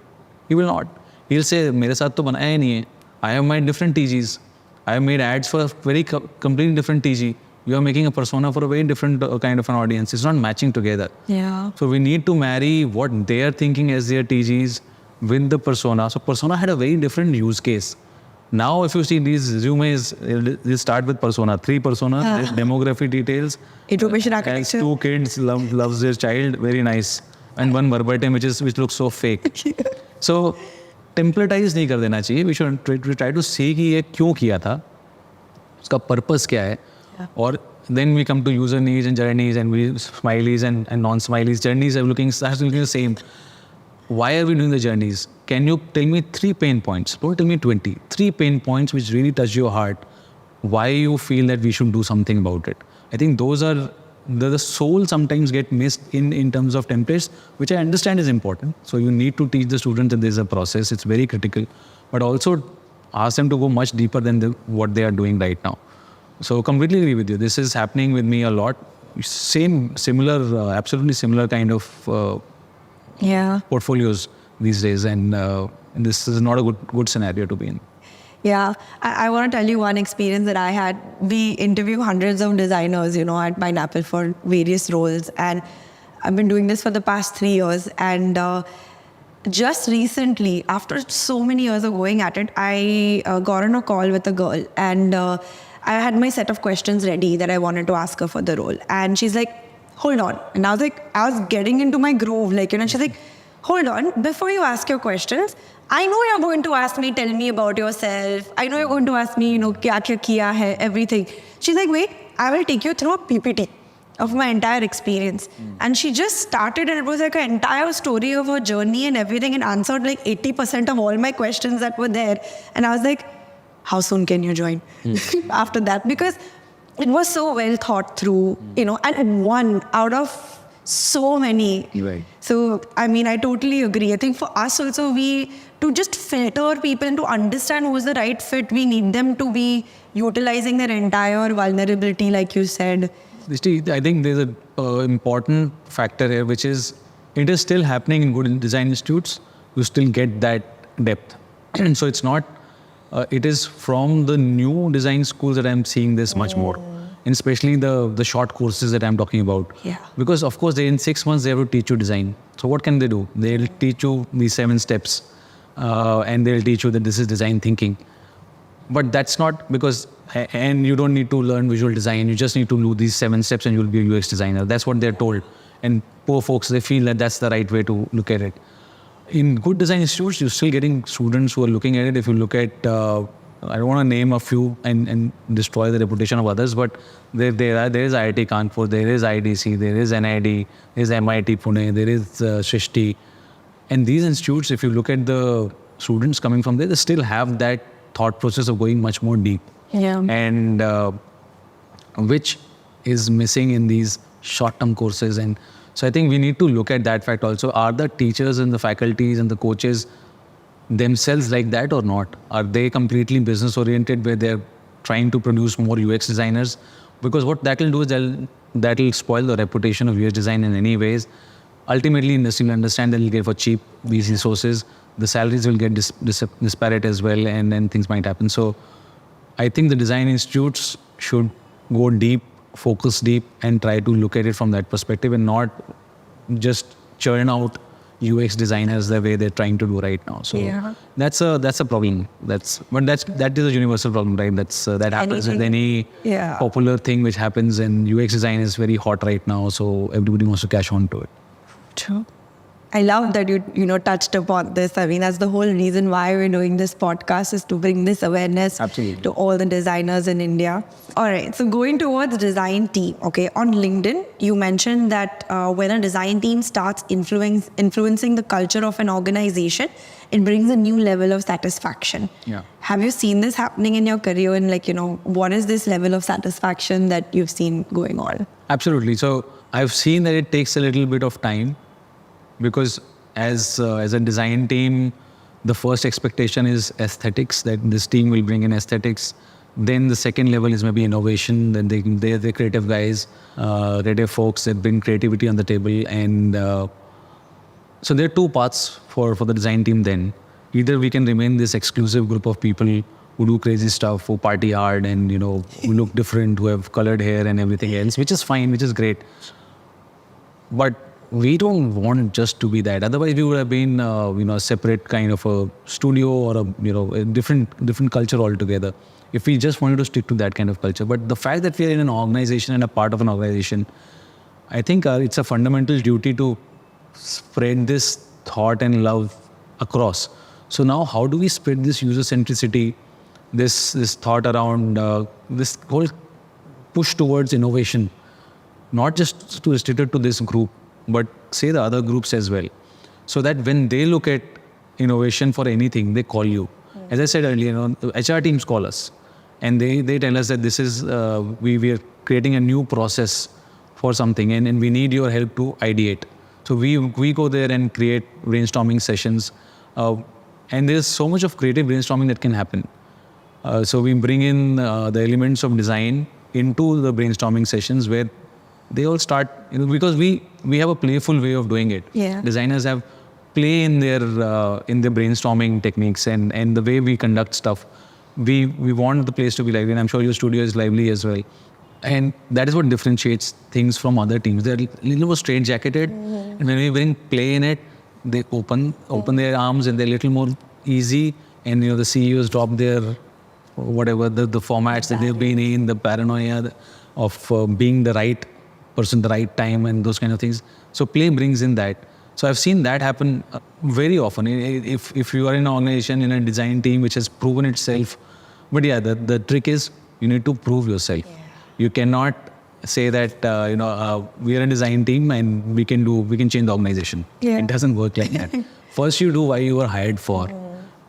He will not. He'll say, मेरे साथ तो बनाया नहीं है. I have made different TGs. I have made ads for a very completely different TG. You are making a persona for a very different kind of an audience. It's not matching together. Yeah. So we need to marry what they are thinking as their TGs with the persona. So persona had a very different use case. Now if you see these resumes, they start with persona. 3 personas, demography details. Information Has architecture. 2 kids, loves their child, very nice. And 1 verbatim which looks so fake. So टेम्पलेटाइज नहीं कर देना चाहिए. We should try to सी कि ये क्यों किया था, उसका पर्पस क्या है. और then we come to user needs and journeys and we smileys and non-smileys. Journeys are looking the same. Why are we doing the journeys? Can you tell me 3 pain points? Don't tell me 20. 3 pain points which really touch your heart. Why you feel that we should do something about it? I think those are the soul sometimes get missed in terms of templates, which I understand is important. So you need to teach the students that there's a process. It's very critical. But also ask them to go much deeper than what they are doing right now. So completely agree with you. This is happening with me a lot. Similar, absolutely similar kind of portfolios these days. And this is not a good scenario to be in. Yeah, I want to tell you one experience that I had. We interview hundreds of designers, at Pineapple for various roles. And I've been doing this for the past 3 years. And just recently, after so many years of going at it, I got on a call with a girl. And I had my set of questions ready that I wanted to ask her for the role. And she's like, hold on. And I was like, I was getting into my groove. She's like, hold on, before you ask your questions, I know you're going to ask me, tell me about yourself. I know you're going to ask me, kya kiya hai, everything. She's like, wait, I will take you through a PPT of my entire experience. And she just started, and it was like an entire story of her journey and everything, and answered like 80% of all my questions that were there. And I was like, how soon can you join? After that, because it was so well thought through, and one out of so many. Right. So, I totally agree. I think for us also, to just filter people and to understand who's the right fit, we need them to be utilizing their entire vulnerability, like you said. Dhisti, I think there's an important factor here, which is it is still happening in good design institutes. You still get that depth. So it's not, it is from the new design schools that I'm seeing this much more. And especially the short courses that I'm talking about. Yeah. Because of course, in 6 months, they have to teach you design. So what can they do? They'll teach you these 7 steps and they'll teach you that this is design thinking. But that's not because, and you don't need to learn visual design. You just need to do these 7 steps and you'll be a UX designer. That's what they're told. And poor folks, they feel that that's the right way to look at it. In good design institutes, you're still getting students who are looking at it. If you look at, I don't want to name a few and destroy the reputation of others, but there is IIT Kanpur, there is IDC, there is NID, there is MIT Pune, there is Srishti. And these institutes, if you look at the students coming from there, they still have that thought process of going much more deep. Yeah. And which is missing in these short-term courses. And so I think we need to look at that fact also. Are the teachers and the faculties and the coaches themselves like that or not? Are they completely business oriented where they're trying to produce more UX designers? Because what that will do is that will spoil the reputation of UX design in any ways. Ultimately, industry will understand that they'll get for cheap these resources. The salaries will get disparate as well, and then things might happen. So I think the design institutes should go deep, focus deep, and try to look at it from that perspective, and not just churn out UX designers the way they're trying to do right now. So that's a problem. That is a universal problem, right? That happens with any popular thing which happens, and UX design is very hot right now. So everybody wants to cash on to it. True. I love that you touched upon this. I mean, that's the whole reason why we're doing this podcast, is to bring this awareness to all the designers in India. All right, so going towards design team, okay, on LinkedIn, you mentioned that when a design team starts influencing the culture of an organization, it brings a new level of satisfaction. Yeah. Have you seen this happening in your career? And what is this level of satisfaction that you've seen going on? Absolutely. So I've seen that it takes a little bit of time, because as a design team, the first expectation is aesthetics, that this team will bring in aesthetics. Then the second level is maybe innovation. Then they're the creative guys, creative folks that bring creativity on the table. And so there are two paths for the design team then. Either we can remain this exclusive group of people who do crazy stuff, who party hard and, who look different, who have colored hair and everything else, which is fine, which is great. But we don't want just to be that. Otherwise, we would have been, a separate kind of a studio, or a different culture altogether, if we just wanted to stick to that kind of culture. But the fact that we are in an organization and a part of an organization, I think it's a fundamental duty to spread this thought and love across. So now, how do we spread this user centricity, this thought around this whole push towards innovation, not just to restrict it to this group, but say the other groups as well, so that when they look at innovation for anything, they call you. As I said earlier, HR teams call us, and they tell us that this is we are creating a new process for something, and we need your help to ideate. So we go there and create brainstorming sessions, and there's so much of creative brainstorming that can happen. So we bring in the elements of design into the brainstorming sessions, where they all start, because we have a playful way of doing it. Yeah. Designers have play in their brainstorming techniques and the way we conduct stuff. We want the place to be lively, and I'm sure your studio is lively as well. And that is what differentiates things from other teams. They're a little more straitjacketed, and when we bring play in it, they open their arms, and they're a little more easy. And the CEOs drop their whatever the formats that they've been in, the paranoia of being the right person, the right time, and those kind of things. So play brings in that. So I've seen that happen very often. If you are in an organization, in a design team which has proven itself, but the trick is you need to prove yourself. Yeah. You cannot say that we are a design team and we can change the organization. Yeah. It doesn't work like that. First, you do why you were hired for.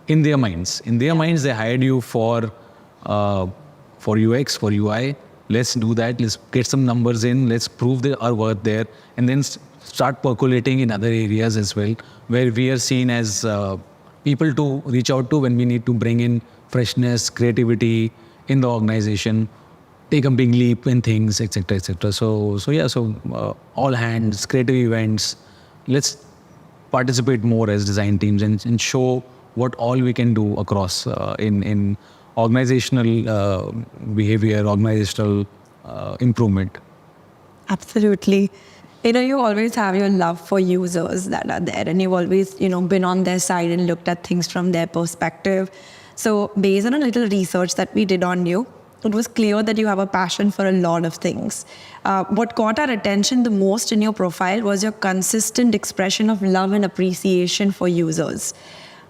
In their minds, they hired you for UX, for UI. Let's do that. Let's get some numbers in. Let's prove our worth there, and then start percolating in other areas as well, where we are seen as people to reach out to when we need to bring in freshness, creativity in the organization, take a big leap in things, etc., etc. So all hands, creative events. Let's participate more as design teams and show what all we can do across in organizational behavior, organizational improvement. Absolutely. You always have your love for users that are there, and you've always, been on their side and looked at things from their perspective. So based on a little research that we did on you, it was clear that you have a passion for a lot of things. What caught our attention the most in your profile was your consistent expression of love and appreciation for users.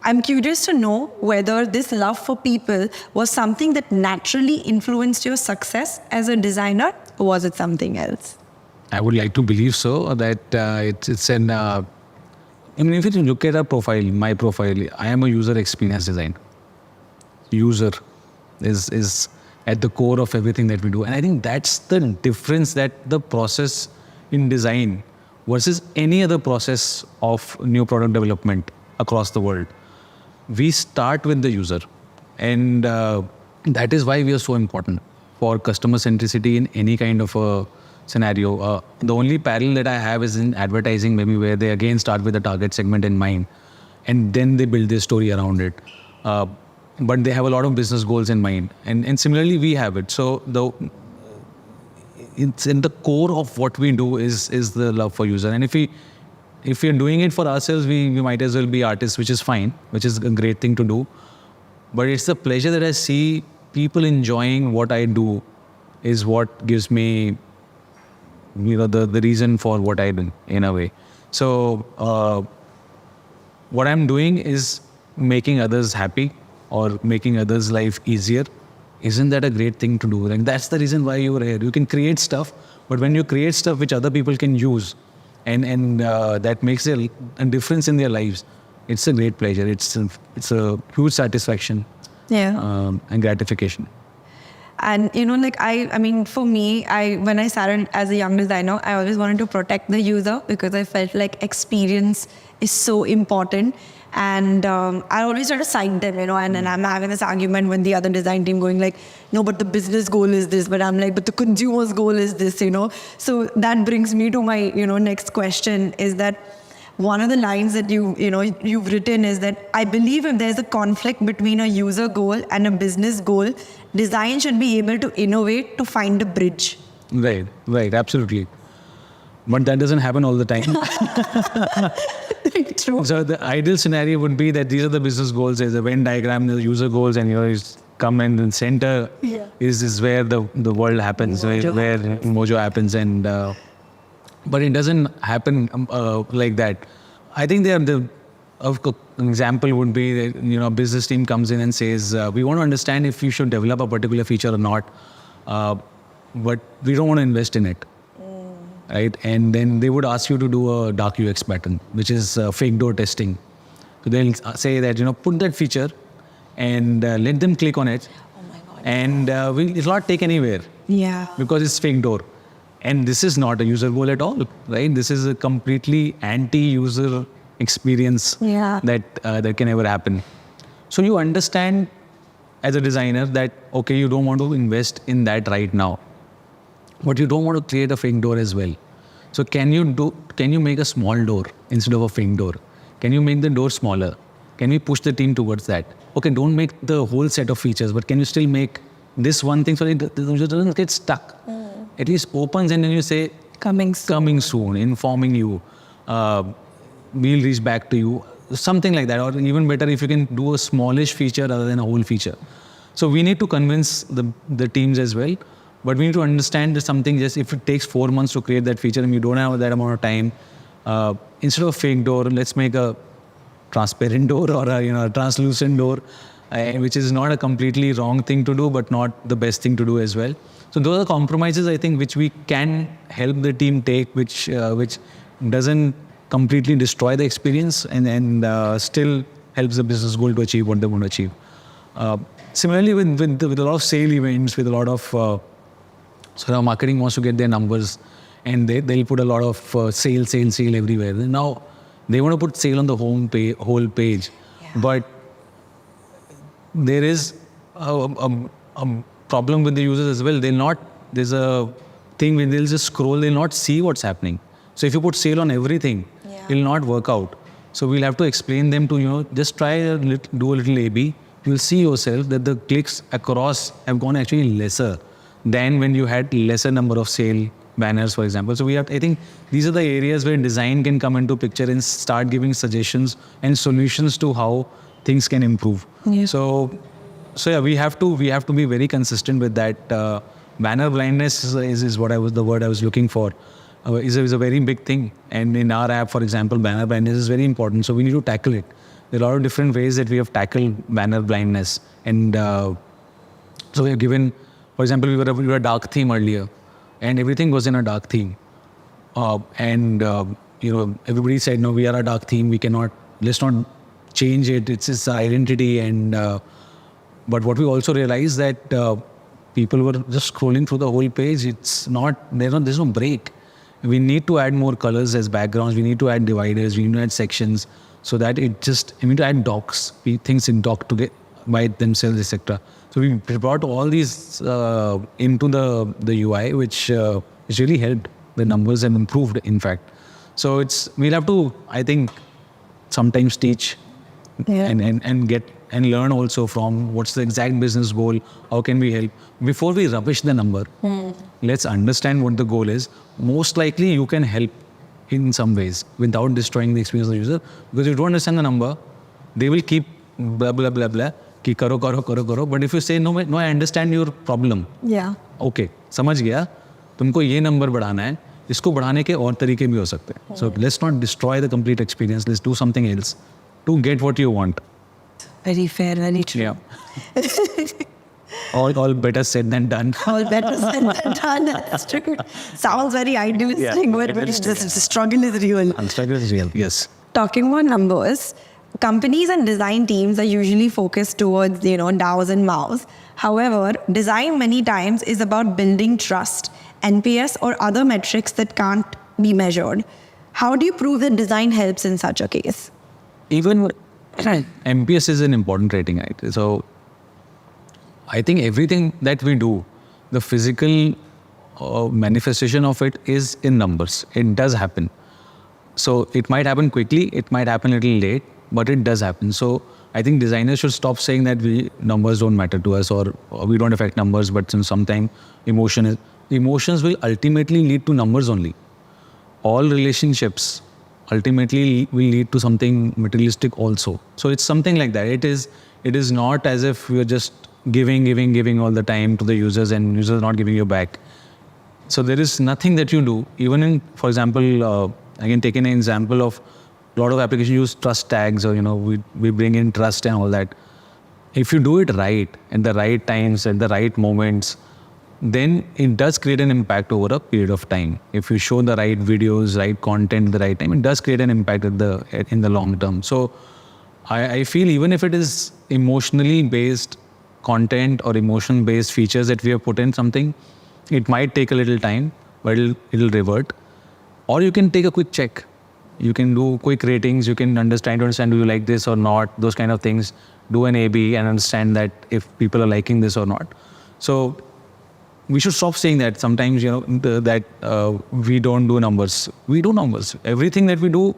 I'm curious to know whether this love for people was something that naturally influenced your success as a designer, or was it something else? I would like to believe so, that it's an... if you look at my profile, I am a user experience designer. User is at the core of everything that we do. And I think that's the difference, that the process in design versus any other process of new product development across the world. We start with the user, and that is why we are so important for customer centricity in any kind of a scenario. The only parallel that I have is in advertising, maybe, where they again start with the target segment in mind, and then they build their story around it. but they have a lot of business goals in mind. And similarly, we have it. So it's in the core of what we do is the love for user. And if we're doing it for ourselves, we might as well be artists, which is fine, which is a great thing to do. But it's the pleasure that I see people enjoying what I do is what gives me, the reason for what I do in a way. So what I'm doing is making others happy or making others' life easier. Isn't that a great thing to do? Like that's the reason why you're here. You can create stuff, but when you create stuff which other people can use, and that makes a difference in their lives, it's a great pleasure. It's a huge satisfaction. And gratification. And I mean, for me, when I started as a young designer, I always wanted to protect the user because I felt like experience is so important. And I always try to cite them, and then I'm having this argument with the other design team going like, no, but the business goal is this, but I'm like, but the consumer's goal is this, So that brings me to my, next question is that one of the lines that you've written is that I believe if there's a conflict between a user goal and a business goal, design should be able to innovate to find a bridge. Right, absolutely. But that doesn't happen all the time. True. So the ideal scenario would be that these are the business goals. There's a Venn diagram, the user goals, and is come in the center is where the world happens, where mojo happens, and but it doesn't happen like that. I think an example would be that a business team comes in and says we want to understand if you should develop a particular feature or not, but we don't want to invest in it. Right, and then they would ask you to do a dark UX pattern, which is fake door testing. So they'll say that put that feature and let them click on it, and it'll not take anywhere. Because it's fake door, and this is not a user goal at all, right? This is a completely anti-user experience that can ever happen. So you understand as a designer that okay, you don't want to invest in that right now. But you don't want to create a fake door as well. So can you make a small door instead of a fake door? Can you make the door smaller? Can we push the team towards that? Okay, don't make the whole set of features, but can you still make this one thing so it doesn't get stuck? At least opens and then you say, coming soon, informing you, we'll reach back to you, something like that. Or even better if you can do a smallish feature rather than a whole feature. So we need to convince the teams as well. But we need to understand that something, just if it takes 4 months to create that feature and you don't have that amount of time, instead of a fake door, let's make a transparent door or a translucent door, which is not a completely wrong thing to do, but not the best thing to do as well. So those are compromises, I think, which we can help the team take, which doesn't completely destroy the experience and still helps the business goal to achieve what they want to achieve. Similarly, with a lot of sale events, with a lot of so now marketing wants to get their numbers, and they'll put a lot of sale everywhere. Now they want to put sale on the whole page, but there is a problem with the users as well. There's a thing where they'll just scroll, they'll not see what's happening. So if you put sale on everything, it'll not work out. So we'll have to explain them to just try do a little A/B. You'll see yourself that the clicks across have gone actually lesser than when you had lesser number of sale banners, for example. So I think these are the areas where design can come into picture and start giving suggestions and solutions to how things can improve. So we have to be very consistent with that. Banner blindness is the word I was looking for. Is a very big thing, and in our app, for example, banner blindness is very important. So we need to tackle it. There are a lot of different ways that we have tackled banner blindness, and so we have given. For example, we were a dark theme earlier, and everything was in a dark theme. Everybody said, no, we are a dark theme. Let's not change it. It's its identity. But what we also realized that people were just scrolling through the whole page. There's no break. We need to add more colors as backgrounds. We need to add dividers. We need to add sections so that we need to add docs, things in doc to get by themselves, etc. So we brought all these into the UI, which really helped the numbers and improved, in fact. So we'll have to, I think, sometimes teach and and learn also from what's the exact business goal, how can we help. Before we rubbish the number, let's understand what the goal is. Most likely you can help in some ways without destroying the experience of the user, because you don't understand the number, they will keep blah blah blah blah कि करो करो करो करो. But if you say no, I understand your problem. Yeah. Okay, समझ गया, तुमको ये number बढ़ाना है, इसको बढ़ाने के और तरीके भी हो सकते हैं. So let's not destroy the complete experience. Let's do something else to get what you want. Very fair, very true. Yeah. all better said than done. All better said than done. That's true. Sounds very idealistic, but the struggle is real. And struggle is real. Yes. Talking about numbers, companies and design teams are usually focused towards, DAOs and MAOs. However, design many times is about building trust, NPS or other metrics that can't be measured. How do you prove that design helps in such a case? Even MPS is an important rating, right? So I think everything that we do, the physical manifestation of it is in numbers. It does happen. So it might happen quickly, it might happen a little late, but it does happen. So I think designers should stop saying that numbers don't matter to us, or we don't affect numbers, but sometimes emotions will ultimately lead to numbers only. All relationships ultimately will lead to something materialistic also. So it's something like that. It is not as if you're just giving all the time to the users and users not giving you back. So there is nothing that you do, even in, for example, I can take an example of a lot of applications use trust tags, or we bring in trust and all that. If you do it right, at the right times, at the right moments, then it does create an impact over a period of time. If you show the right videos, right content at the right time, it does create an impact in the long term. So I feel even if it is emotionally based content or emotion based features that we have put in something, it might take a little time, but it'll revert. Or you can take a quick check. You can do quick ratings. You can understand do you like this or not, those kind of things. Do an A/B and understand that if people are liking this or not. So we should stop saying that sometimes, we don't do numbers. We do numbers. Everything that we do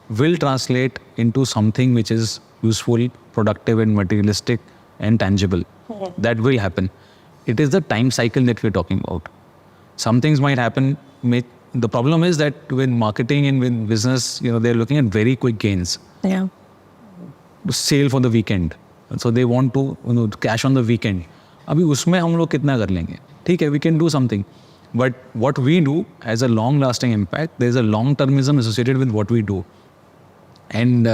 will translate into something which is useful, productive and materialistic and tangible. That will happen. It is the time cycle that we're talking about. Some things might happen. The problem is that with marketing and with business, they're looking at very quick gains. Yeah. Sale for the weekend. So they want to cash on the weekend. अभी उसमें हम लोग कितना कर लेंगे? ठीक है, we can do something. But what we do has a long-lasting impact. There's a long-termism associated with what we do. And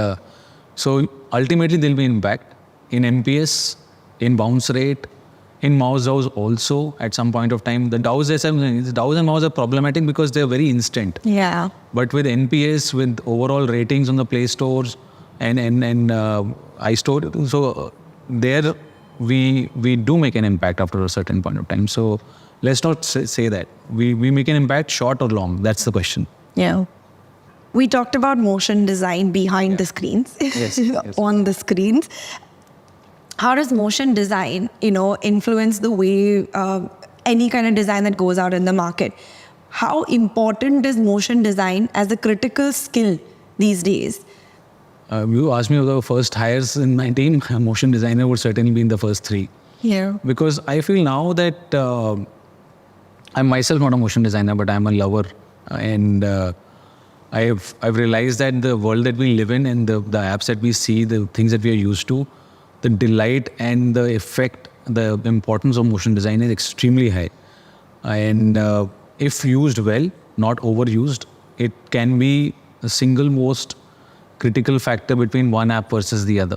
so ultimately there'll be impact in NPS, in bounce rate, in DAOs also at some point of time. The DAOs and MAOs are problematic because they're very instant. Yeah. But with NPS, with overall ratings on the Play Stores and iStore, so there we do make an impact after a certain point of time. So let's not say that. We make an impact short or long. That's the question. Yeah. We talked about motion design behind the screens, Yes. on the screens. How does motion design, influence the way any kind of design that goes out in the market? How important is motion design as a critical skill these days? You asked me about the first hires in my team. A motion designer would certainly be in the first 3. Yeah. Because I feel now that I'm myself not a motion designer, but I'm a lover. And I've realized that the world that we live in and the apps that we see, the things that we are used to, the delight and the effect, the importance of motion design is extremely high. And if used well, not overused, it can be the single most critical factor between one app versus the other.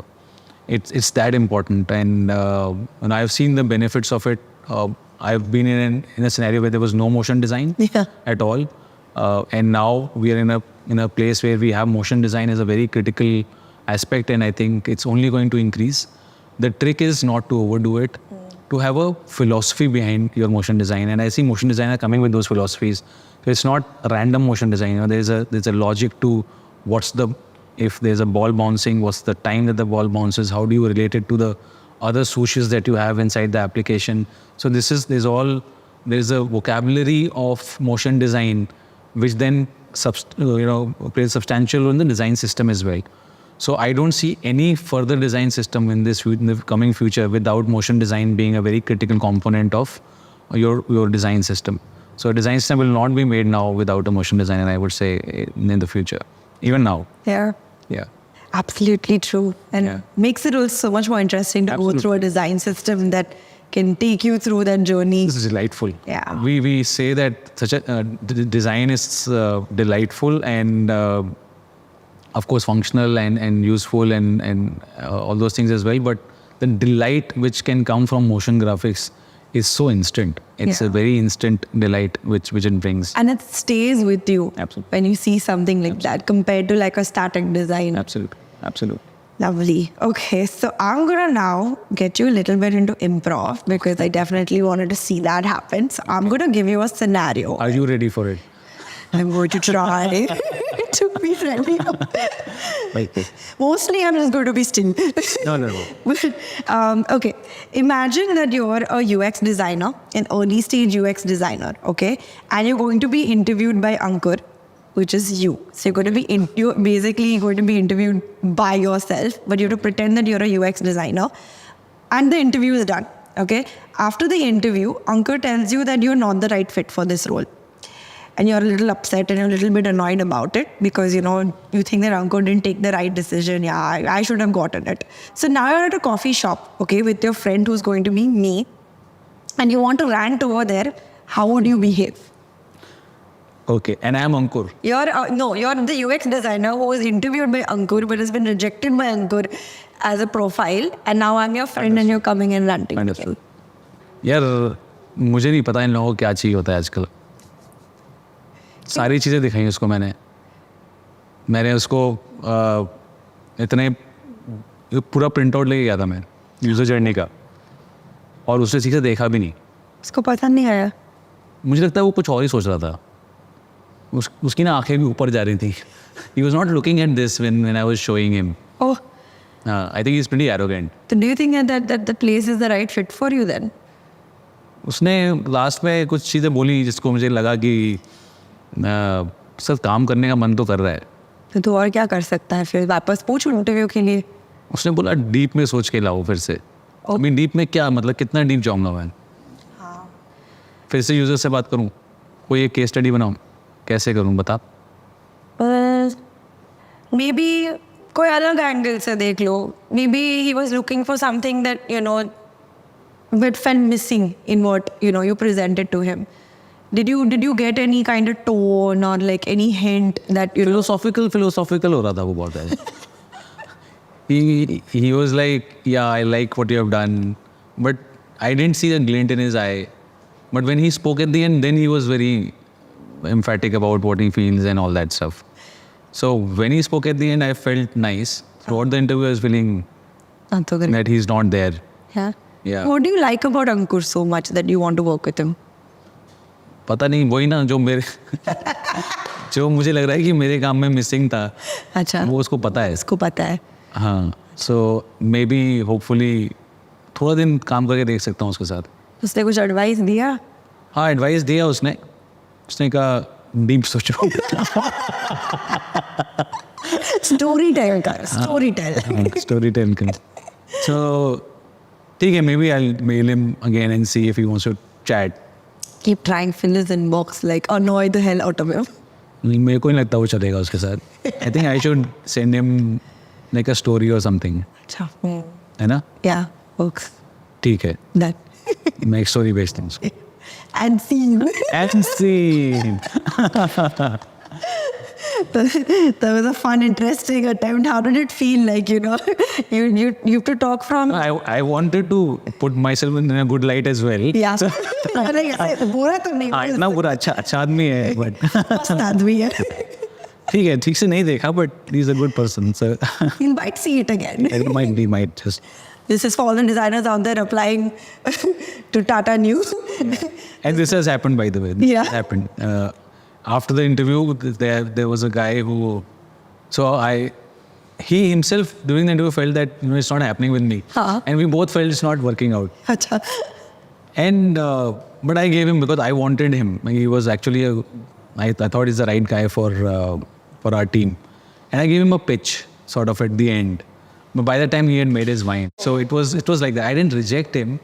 It's that important. And I've seen the benefits of it. I've been in a scenario where there was no motion design at all. And now we are in a place where we have motion design as a very critical aspect, and I think it's only going to increase. The trick is not to overdo it, to have a philosophy behind your motion design. And I see motion designer coming with those philosophies. So it's not random motion design. There's a logic to if there's a ball bouncing, what's the time that the ball bounces? How do you relate it to the other swooshes that you have inside the application? So there's a vocabulary of motion design which then plays substantial role in the design system as well. So I don't see any further design system in the coming future without motion design being a very critical component of your design system. So a design system will not be made now without a motion designer, I would say, in the future. Even now. Yeah. Yeah. Absolutely true. And makes it also so much more interesting to go through a design system that can take you through that journey. This is delightful. Yeah. We say that such a design is delightful and of course functional and useful and all those things as well. But the delight which can come from motion graphics is so instant. It's a very instant delight which it brings. And it stays with you. Absolutely. When you see something like that compared to like a static design. Absolutely. Absolutely. Lovely. Okay, so I'm gonna now get you a little bit into improv because I definitely wanted to see that happen. So I'm gonna give you a scenario. Are you ready for it? I'm going to try to be ready. Mostly I'm just going to be still. No. Okay, imagine that you're a UX designer, an early stage UX designer, okay? And you're going to be interviewed by Ankur, which is you. So you're basically going to be interviewed by yourself, but you have to pretend that you're a UX designer. And the interview is done, okay? After the interview, Ankur tells you that you're not the right fit for this role. And you're a little upset and you're a little bit annoyed about it because, you think that Ankur didn't take the right decision. Yeah, I should have gotten it. So now you're at a coffee shop, okay, with your friend who's going to be me. And you want to rant over there. How would you behave? Okay, and I'm Ankur. You're the UX designer who was interviewed by Ankur but has been rejected by Ankur as a profile. And now I'm your friend and you're coming and ranting. Wonderful. यार मुझे नहीं पता इन लोगों को क्या चाहिए होता है आजकल. सारी चीज़ें दिखाई उसको मैंने उसको इतने पूरा प्रिंट आउट लेके गया था मैं यूज़र जर्नी का और उसने चीज़ें देखा भी नहीं. उसको पसंद नहीं आया. मुझे लगता है वो कुछ और ही सोच रहा था. उसकी ना आंखें भी ऊपर जा रही थी. He was not looking at this when I was showing him. Oh. I think he's pretty arrogant. So do you think that the place is the right fit for you then? उसने last में कुछ चीज़ें बोली जिसको मुझे लगा कि sir काम करने का मन तो कर रहा है. तो तू और क्या कर सकता है फिर वापस पूछ इंटरव्यू के लिए. उसने बोला डीप में सोच के लाओ फिर से. अभी डीप में क्या मतलब कितना डीप जाऊँगा मैं. फिर से यूज़र से बात करूँ, कोई एक केस स्टडी बनाऊँ, कैसे करूँ बता. मे बी कोई अलग एंगल से देख लो. Maybe he was looking for something that bit felt missing in what you presented to him. Did you get any kind of tone or like any hint that philosophical हो रहा था वो बहुत है. He was like, yeah, I like what you have done, but I didn't see the glint in his eye. But when he spoke at the end, then he was very emphatic about what he feels and all that stuff. So when he spoke at the end, I felt nice. Throughout the interview, I was feeling that he's not there. Yeah. What do you like about Ankur so much that you want to work with him? पता नहीं वही ना जो मुझे लग रहा है कि मेरे काम में मिसिंग था. अच्छा. वो उसको पता है. उसको पता है. हाँ. So maybe hopefully थोड़ा दिन काम करके देख सकता हूँ उसके साथ. उसने कुछ एडवाइस दिया? हाँ एडवाइस दिया उसने कहा डीप सोचो. स्टोरी टेल कर. So ठीक है, maybe I'll mail him again and see if he wants to chat. Keep trying, fill his inbox, like annoy the hell out of him. मेरे को नहीं लगता वो चलेगा उसके साथ. I think I should send him like a story or something. अच्छा. है ना? Yeah, works. ठीक है. Done. मैं एक story भेजता हूँ उसको. And scene. That was a fun, interesting attempt. How did it feel? Like, you have to talk from... I wanted to put myself in a good light as well. Yeah. बुरा तो नहीं. हाँ इतना बुरा अच्छा आदमी है but मस्त आदमी है. ठीक है, ठीक से नहीं देखा but he's a good person. So you might see it again. He might just. This is for all the designers out there applying to Tata Neu. And this has happened, by the way. Yeah. This happened. After the interview, there was a guy who... So he himself, during the interview, felt that it's not happening with me. And we both felt it's not working out. Achha. And but I gave him because I wanted him. He was actually I thought he's the right guy for our team. And I gave him a pitch. sort of at the end. But by the time he had made his mind, so it was like that. I didn't reject him.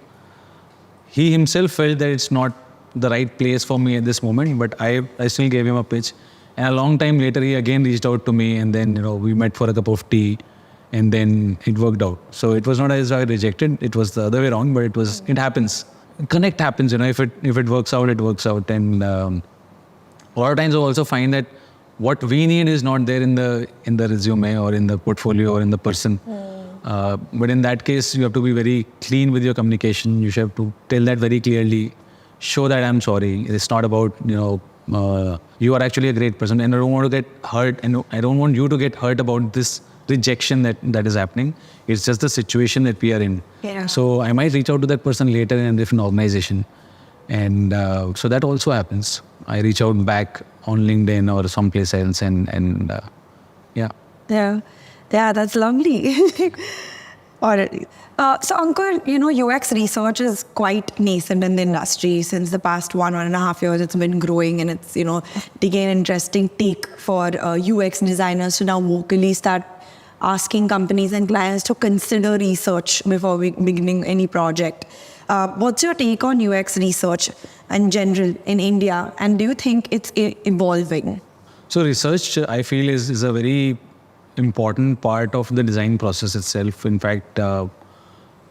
He himself felt that it's not the right place for me at this moment, but I still gave him a pitch. And a long time later, he again reached out to me, and then we met for a cup of tea, and then it worked out. So it was not as I rejected; it was the other way around. But it happens. Connect happens, If it works out, it works out. And a lot of times I also find that what we need is not there in the resume or in the portfolio or in the person. But in that case, you have to be very clean with your communication. You should have to tell that very clearly. Show that I'm sorry. It's not about, you are actually a great person, and I don't want to get hurt, and I don't want you to get hurt about this rejection that is happening. It's just the situation that we are in. Yeah. So I might reach out to that person later in a different organization. And so that also happens. I reach out back on LinkedIn or someplace else and yeah. Yeah, that's lovely. All right. So Ankur, UX research is quite nascent in the industry. Since the past 1.5 years, it's been growing, and it's, taking an interesting take for UX designers to now vocally start asking companies and clients to consider research before beginning any project. What's your take on UX research in general in India, and do you think it's evolving? So research, I feel, is a very important part of the design process itself. In fact,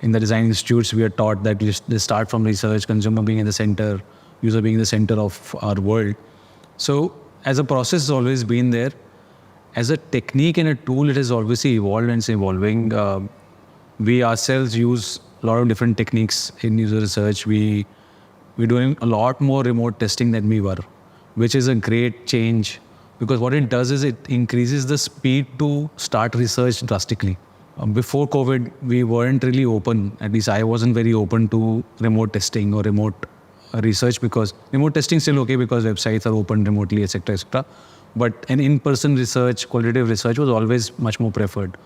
in the design institutes, we are taught that they start from research, consumer being in the center, user being the center of our world. So as a process, it's always been there. As a technique and a tool, it has obviously evolved and it's evolving. We ourselves use a lot of different techniques in user research. We're doing a lot more remote testing than we were, which is a great change, because what it does is it increases the speed to start research drastically. Before COVID, we weren't really open. At least I wasn't very open to remote testing or remote research, because remote testing is still okay because websites are open remotely, etc., etc. But an in-person research, qualitative research was always much more preferred.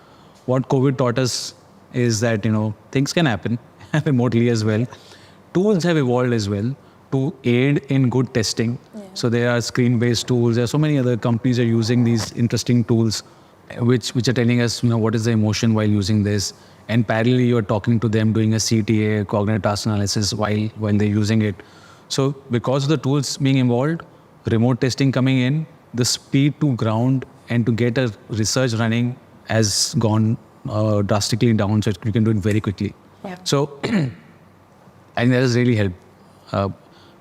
What COVID taught us is that, things can happen remotely as well. Tools have evolved as well to aid in good testing. Yeah. So there are screen-based tools. There are so many other companies are using these interesting tools, which are telling us, what is the emotion while using this. And parallelly, you're talking to them, doing a CTA, cognitive task analysis, while they're using it. So because of the tools being involved, remote testing coming in, the speed to ground and to get a research running has gone drastically down, so you can do it very quickly. Yeah. So I think that has really helped.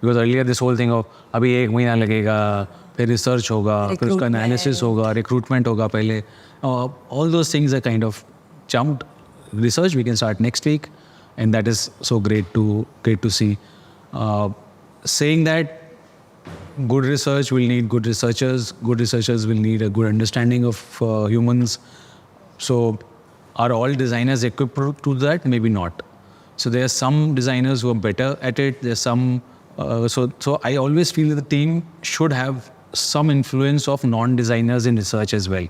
Because earlier this whole thing of abhi 1 mahina lagega, फिर research होगा, फिर उसका analysis होगा, recruitment होगा पहले. All those things are kind of jumped. Research we can start next week, and that is so great to see. Saying that, good research will need good researchers. Good researchers will need a good understanding of humans. So are all designers equipped to that? Maybe not. So there are some designers who are better at it. There's some. So I always feel that the team should have some influence of non-designers in research as well.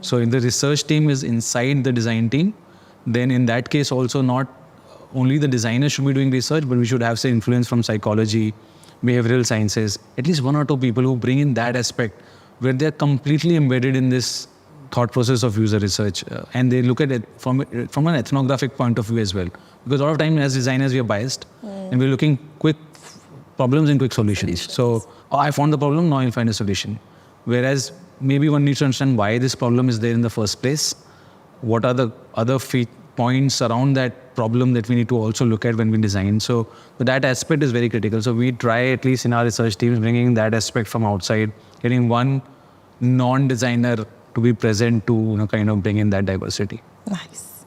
So if the research team is inside the design team, then in that case also not only the designers should be doing research, but we should have, say, influence from psychology, behavioral sciences, at least 1 or 2 people who bring in that aspect where they're completely embedded in this thought process of user research, and they look at it from an ethnographic point of view as well. Because a lot of time as designers we are biased and we're looking quick problems and quick solutions. So I found the problem, now I'll find a solution. Whereas maybe one needs to understand why this problem is there in the first place. What are the other points around that problem that we need to also look at when we design. So that aspect is very critical. So we try, at least in our research teams, bringing that aspect from outside, getting one non-designer to be present to kind of bring in that diversity. Nice.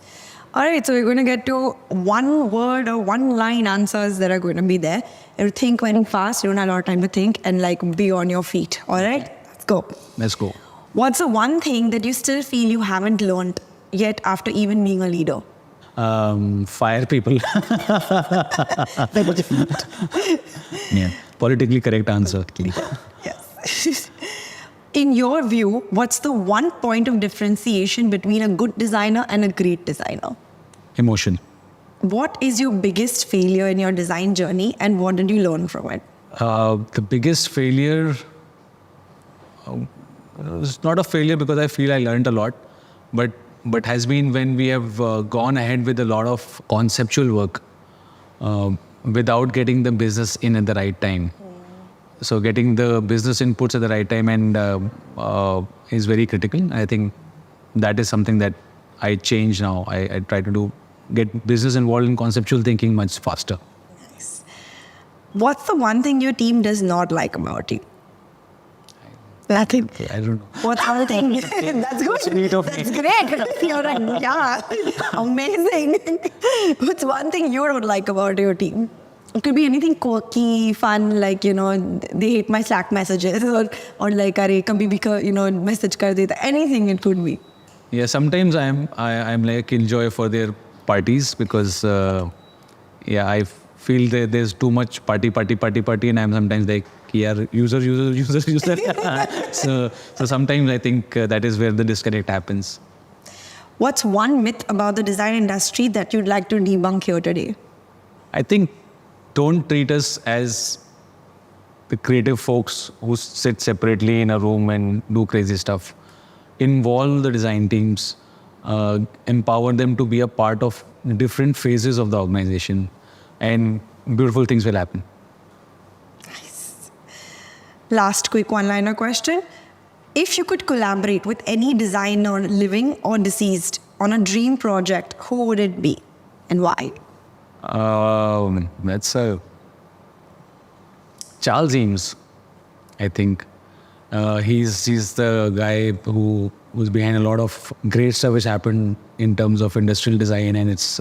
All right, so we're going to get to one word or one line answers that are going to be there. You think very fast, you don't have a lot of time to think, and be on your feet. All right, let's go. What's the one thing that you still feel you haven't learned yet after even being a leader? Fire people. Yeah. Politically correct answer. Yes. In your view, what's the one point of differentiation between a good designer and a great designer? Emotion. What is your biggest failure in your design journey, and what did you learn from it? The biggest failure, it's not a failure because I feel I learned a lot. but has been when we have gone ahead with a lot of conceptual work without getting the business in at the right time. So getting the business inputs at the right time and is very critical. I think that is something that I change now. I try to get business involved in conceptual thinking much faster. Nice. What's the one thing your team does not like about you? Nothing. I don't know. What's the other thing? That's good. Sweet of That's me. great. You're like, yeah, amazing. What's one thing you don't like about your team? It could be anything quirky, fun, like, they hate my Slack messages or like, arey, kabhi bhi, message kar deta. Anything it could be. Yeah, sometimes I'm like killjoy for their parties because I feel that there's too much party, and I'm sometimes like, yeah, user. so sometimes I think that is where the disconnect happens. What's one myth about the design industry that you'd like to debunk here today? I think don't treat us as the creative folks who sit separately in a room and do crazy stuff. Involve the design teams, empower them to be a part of different phases of the organization, and beautiful things will happen. Nice. Last quick one-liner question. If you could collaborate with any designer, living or deceased, on a dream project, who would it be and why? That's Charles Eames, I think. He's the guy who's behind a lot of great stuff which happened in terms of industrial design and its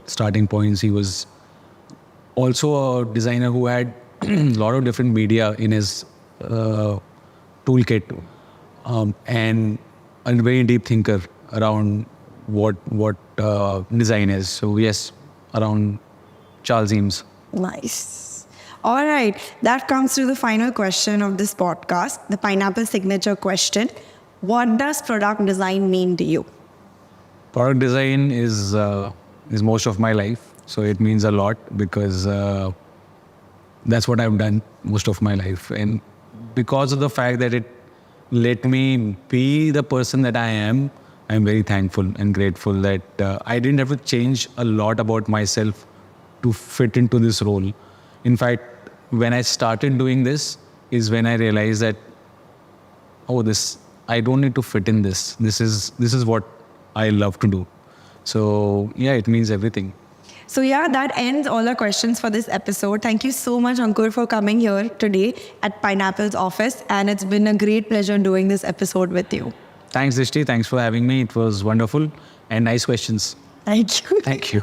starting points. He was also a designer who had a lot of different media in his toolkit, and a very deep thinker around what design is. So yes, around Charles Eames. Nice. All right. That comes to the final question of this podcast, the pineapple signature question. What does product design mean to you? Product design is most of my life. So it means a lot because that's what I've done most of my life. And because of the fact that it let me be the person that I am, I'm very thankful and grateful that I didn't have to change a lot about myself to fit into this role. In fact, when I started doing this is when I realized that, I don't need to fit in this. This is what I love to do. So yeah, it means everything. So yeah, that ends all our questions for this episode. Thank you so much, Ankur, for coming here today at Pineapple's office. And it's been a great pleasure doing this episode with you. Thanks, Dhisti. Thanks for having me. It was wonderful and nice questions. Thank you. Thank you.